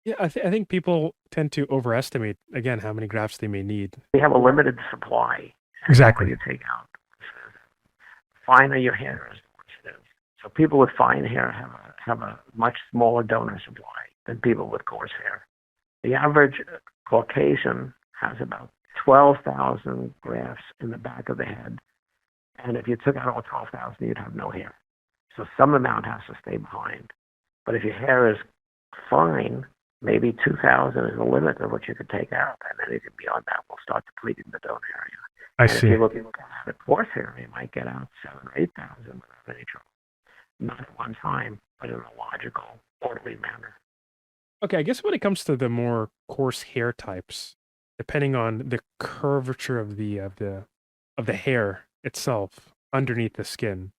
Yeah, I think people tend to overestimate, again, how many grafts they may need. We have a limited supply. Exactly. You take out. Finer your hair is, so people with fine hair have a much smaller donor supply than people with coarse hair. The average Caucasian has about 12,000 grafts in the back of the head, and if you took out all 12,000, you'd have no hair. So some amount has to stay behind. But if your hair is fine, maybe 2,000 is the limit of what you could take out, and anything beyond that will start depleting the donor area. I see. If you look at the coarse hair, you might get out 7,000 or 8,000 without any trouble. Not at one time, but in a logical, orderly manner. Okay, I guess when it comes to the more coarse hair types, depending on the curvature of the hair itself underneath the skin,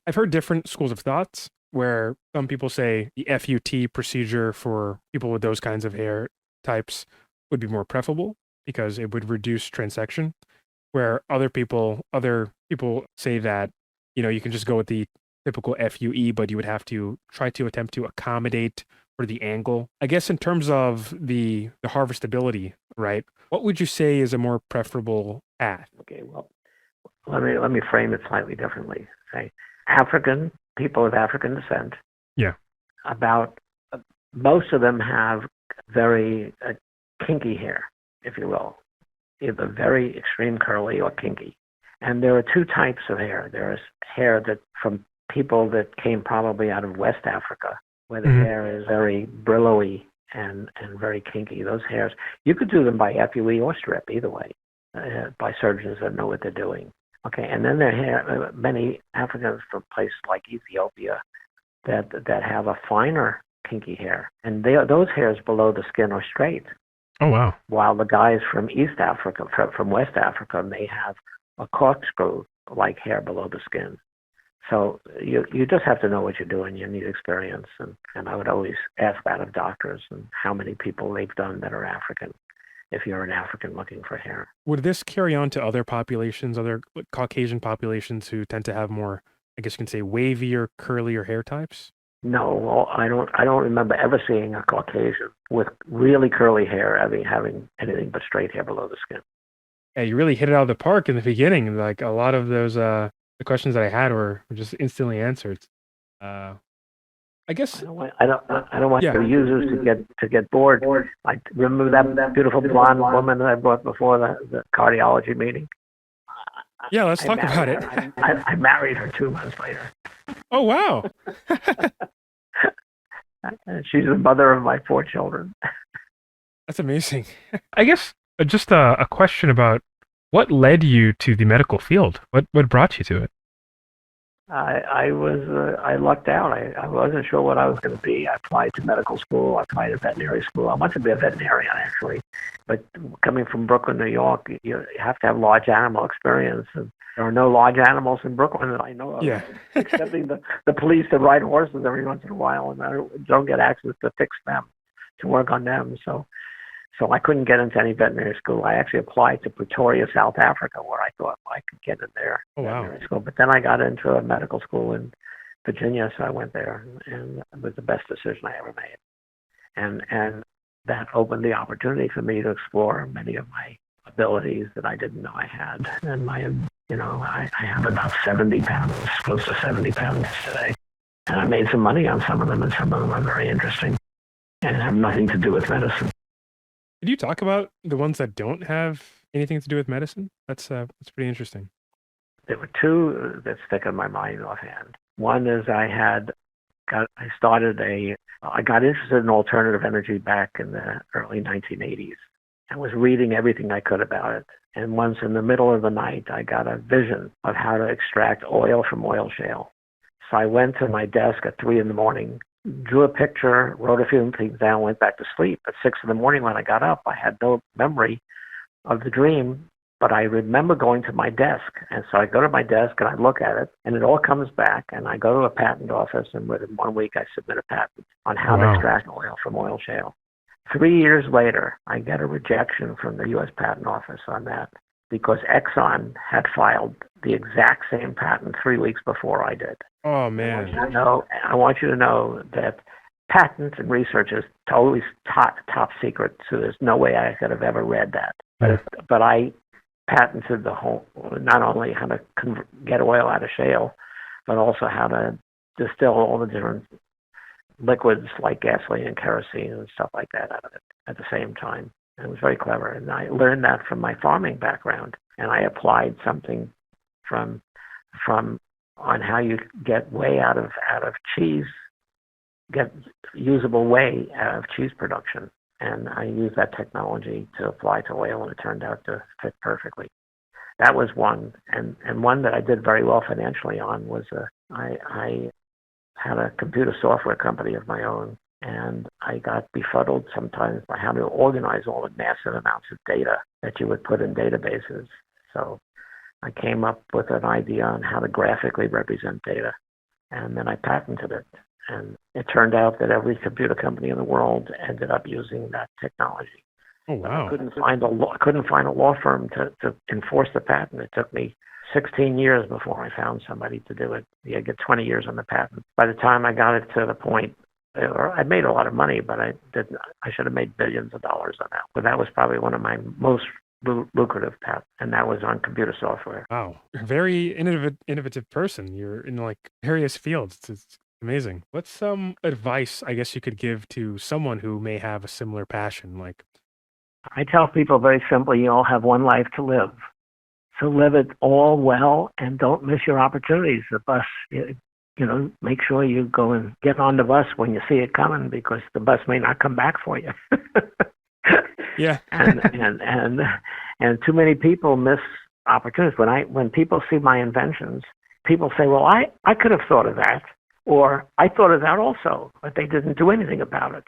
I've heard different schools of thoughts where some people say the FUT procedure for people with those kinds of hair types would be more preferable because it would reduce transection, where other people say that, you can just go with the typical FUE, but you would have to try to attempt to accommodate for the angle. I guess in terms of the harvestability, right? What would you say is a more preferable path? Okay, well, let me frame it slightly differently. Say, people of African descent. Yeah. About most of them have very kinky hair, if you will, either very extreme curly or kinky. And there are 2 types of hair. There is hair that from people that came probably out of West Africa, where the hair is very brillowy and very kinky. Those hairs, you could do them by FUE or strip, either way, by surgeons that know what they're doing. Okay, and then there are many Africans from places like Ethiopia that have a finer kinky hair, and those hairs below the skin are straight. Oh wow! While the guys from East Africa, from West Africa, may have a corkscrew-like hair below the skin. So you just have to know what you're doing. You need experience, and I would always ask that of doctors and how many people they've done that are African. If you're an African looking for hair, would this carry on to other populations, other Caucasian populations who tend to have more, I guess you can say, wavier, curlier hair types? No, well, I don't remember ever seeing a Caucasian with really curly hair having anything but straight hair below the skin. Yeah, you really hit it out of the park in the beginning. Like a lot of those the questions that I had were just instantly answered. I guess I don't want yeah. the users to get bored. I remember that beautiful blonde woman that I brought before the cardiology meeting. Yeah, let's talk about it. I married her 2 months later. Oh wow. She's the mother of my 4 children. That's amazing. I guess just a question about what led you to the medical field? What brought you to it? I lucked out. I wasn't sure what I was going to be. I applied to medical school. I applied to veterinary school. I wanted to be a veterinarian, actually. But coming from Brooklyn, New York, you have to have large animal experience. And there are no large animals in Brooklyn that I know of. Yeah. Excepting the police that ride horses every once in a while, and I don't get access to fix them, to work on them. So I couldn't get into any veterinary school. I actually applied to Pretoria, South Africa, where I thought I could get in there. Oh, wow. Veterinary school. But then I got into a medical school in Virginia, so I went there, and it was the best decision I ever made. And that opened the opportunity for me to explore many of my abilities that I didn't know I had. And I have about 70 patents, close to 70 patents today. And I made some money on some of them, and some of them are very interesting and have nothing to do with medicine. Could you talk about the ones that don't have anything to do with medicine? That's pretty interesting. There were 2 that stick in my mind offhand. One is I got interested in alternative energy back in the early 1980s and was reading everything I could about it. And once in the middle of the night, I got a vision of how to extract oil from oil shale. So I went to my desk at 3 a.m, drew a picture, wrote a few things down, went back to sleep. At 6 a.m. when I got up, I had no memory of the dream, but I remember going to my desk. And so I go to my desk and I look at it, and it all comes back. And I go to a patent office, and within 1 week, I submit a patent on how to extract oil from oil shale. 3 years later, I get a rejection from the U.S. Patent Office on that because Exxon had filed the exact same patent 3 weeks before I did. Oh, man. I want you to know that patent and research is totally top secret, so there's no way I could have ever read that. But I patented the whole, not only how to get oil out of shale, but also how to distill all the different liquids like gasoline and kerosene and stuff like that out of it at the same time. And it was very clever. And I learned that from my farming background, and I applied something from on how you get whey out of cheese, get usable whey out of cheese production. And I used that technology to apply to oil, and it turned out to fit perfectly. That was one. And one that I did very well financially on was I had a computer software company of my own, and I got befuddled sometimes by how to organize all the massive amounts of data that you would put in databases. So I came up with an idea on how to graphically represent data, and then I patented it. And it turned out that every computer company in the world ended up using that technology. Oh, wow. I couldn't find a law firm to enforce the patent. It took me 16 years before I found somebody to do it. You get 20 years on the patent. By the time I got it to the point, I made a lot of money, but I should have made billions of dollars on that. But that was probably one of my most lucrative patents, and that was on computer software. Wow. You're a very innovative person. You're in like various fields. It's amazing. What's some advice, I guess, you could give to someone who may have a similar passion? Like, I tell people very simply, you all have one life to live. So live it all well and don't miss your opportunities. The bus, make sure you go and get on the bus when you see it coming, because the bus may not come back for you. Yeah. and too many people miss opportunities. When people see my inventions, people say, well, I could have thought of that. Or I thought of that also, but they didn't do anything about it,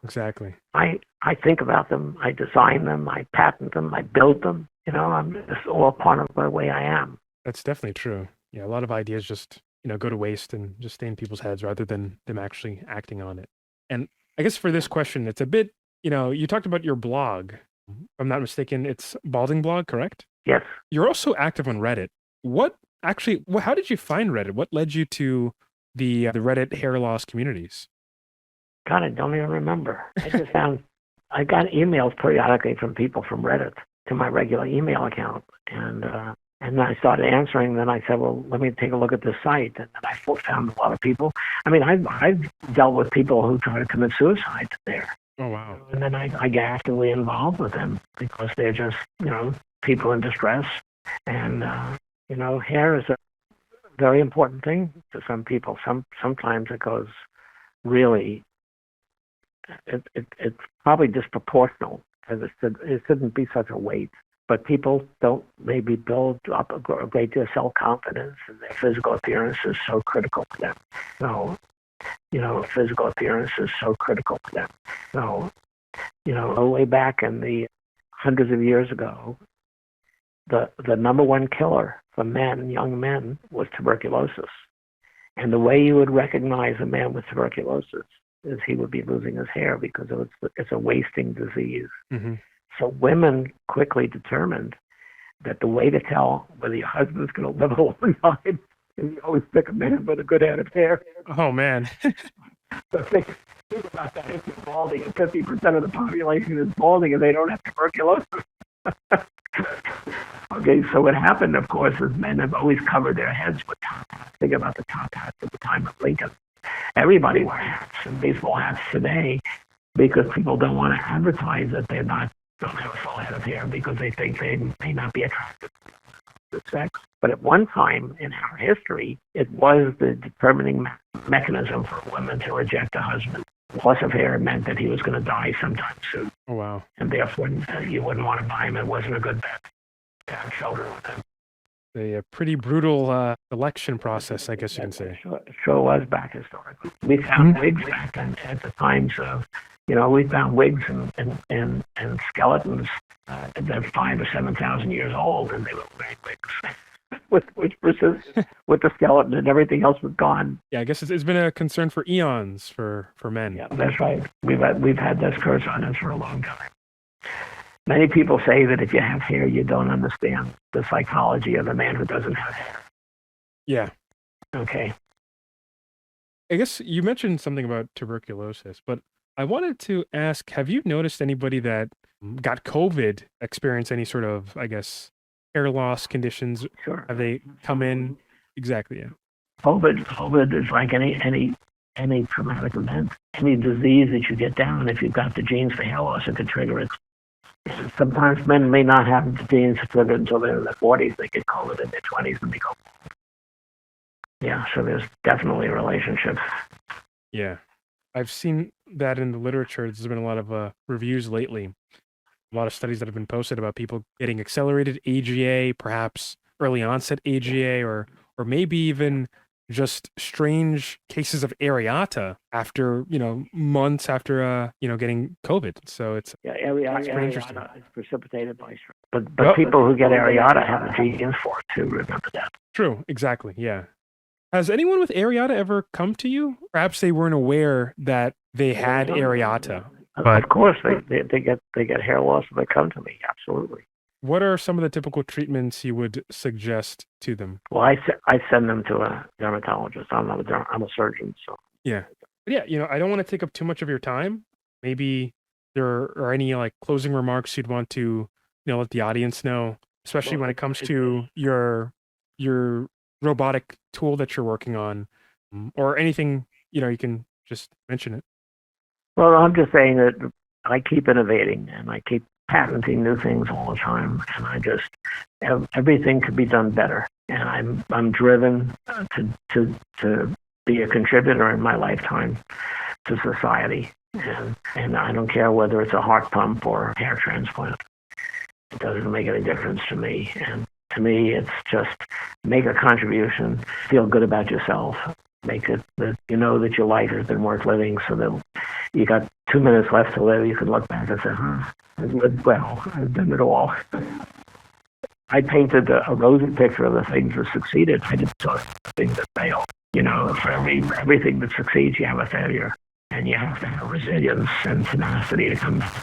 Exactly. I think about them, I design them, I patent them, I build them. It's all part of the way I am. That's definitely true. Yeah, a lot of ideas just, go to waste and just stay in people's heads rather than them actually acting on it. And I guess for this question, it's a bit, you talked about your blog. If I'm not mistaken, it's Balding Blog, correct? Yes. You're also active on Reddit. How did you find Reddit? What led you to the Reddit hair loss communities? God, I don't even remember. I got emails periodically from people from Reddit to my regular email account, and then I started answering. Then I said, well, let me take a look at this site, and then I found a lot of people. I mean, I've dealt with people who try to commit suicide there. Oh, wow. And then I get actively involved with them because they're just, people in distress. And, hair is a very important thing to some people. Sometimes it goes really, it's probably disproportional because it shouldn't be such a weight. But people don't maybe build up a great deal of self-confidence, and their physical appearance is so critical to them. So, physical appearance is so critical to them. So, way back in the hundreds of years ago, the number one killer for men, young men, was tuberculosis. And the way you would recognize a man with tuberculosis is he would be losing his hair because it's a wasting disease. Mm-hmm. So women quickly determined that the way to tell whether your husband's going to live a long time is you always pick a man with a good head of hair. Oh, man. So think about that. If you're balding, and 50% of the population is balding and they don't have tuberculosis. Okay, so what happened, of course, is men have always covered their heads with top hats. Think about the top hats at the time of Lincoln. Everybody wore hats and baseball hats today because people don't want to advertise that they don't have a full head of hair because they think they may not be attracted to sex. But at one time in our history, it was the determining mechanism for women to reject a husband. Loss of hair meant that he was going to die sometime soon. Oh, wow. And therefore, you wouldn't want to buy him. It wasn't a good bet to have children with him. A pretty brutal election process, I guess you can say. Sure was back historically. We found wigs back at the times of, we found wigs and skeletons that are 5,000 or 7,000 years old, and they were wearing wigs. Which persisted with the skeleton and everything else was gone. Yeah, I guess it's been a concern for eons for men. Yeah, that's right. We've had this curse on us for a long time. Many people say that if you have hair, you don't understand the psychology of a man who doesn't have hair. Yeah. Okay. I guess you mentioned something about tuberculosis, but I wanted to ask, have you noticed anybody that got COVID experience any sort of, I guess, hair loss conditions? Sure. Have they come in? Exactly, yeah. COVID is like any traumatic event. Any disease that you get down, if you've got the genes for hair loss, it could trigger it. Sometimes men may not have the genes to trigger it until they're in their 40s. They get COVID in their 20s and they go. Yeah, so there's definitely a relationship. Yeah. I've seen that in the literature. There's been a lot of reviews lately. A lot of studies that have been posted about people getting accelerated AGA, perhaps early onset AGA, or maybe even just strange cases of areata after, months after, getting COVID. So it's areata interesting. is precipitated by stress. But people who get areata have the genes for it too. Remember that. True. Exactly. Yeah. Has anyone with areata ever come to you? Perhaps they weren't aware that they had areata. But of course, they get hair loss when they come to me. Absolutely. What are some of the typical treatments you would suggest to them? Well, I send them to a dermatologist. I'm a surgeon, so. Yeah. I don't want to take up too much of your time. Maybe there are any closing remarks you'd want to let the audience know, especially when it comes to your robotic tool that you're working on, or anything. You can just mention it. Well, I'm just saying that I keep innovating and I keep patenting new things all the time, and I just everything could be done better. And I'm driven to be a contributor in my lifetime to society, and I don't care whether it's a heart pump or a hair transplant. It doesn't make any difference to me. And to me, it's just make a contribution, feel good about yourself, make it that you know that your life has been worth living, so that you got 2 minutes left to live. You can look back and say, I've lived well. I've done it all. I painted a rosy picture of the things that succeeded. I didn't show the things that failed. For everything that succeeds, you have a failure. And you have to have resilience and tenacity to come back.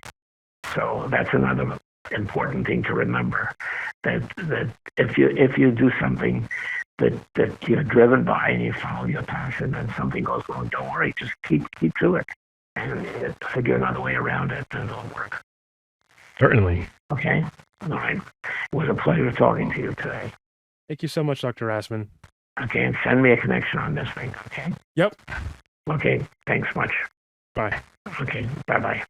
So that's another important thing to remember, that if you do something that you're driven by and you follow your passion, and something goes wrong, don't worry, just keep to it and figure another way around it, and it'll work. Certainly. Okay? All right. It was a pleasure talking to you today. Thank you so much, Dr. Rassman. Okay, and send me a connection on this thing, okay? Yep. Okay, thanks much. Bye. Okay, bye-bye.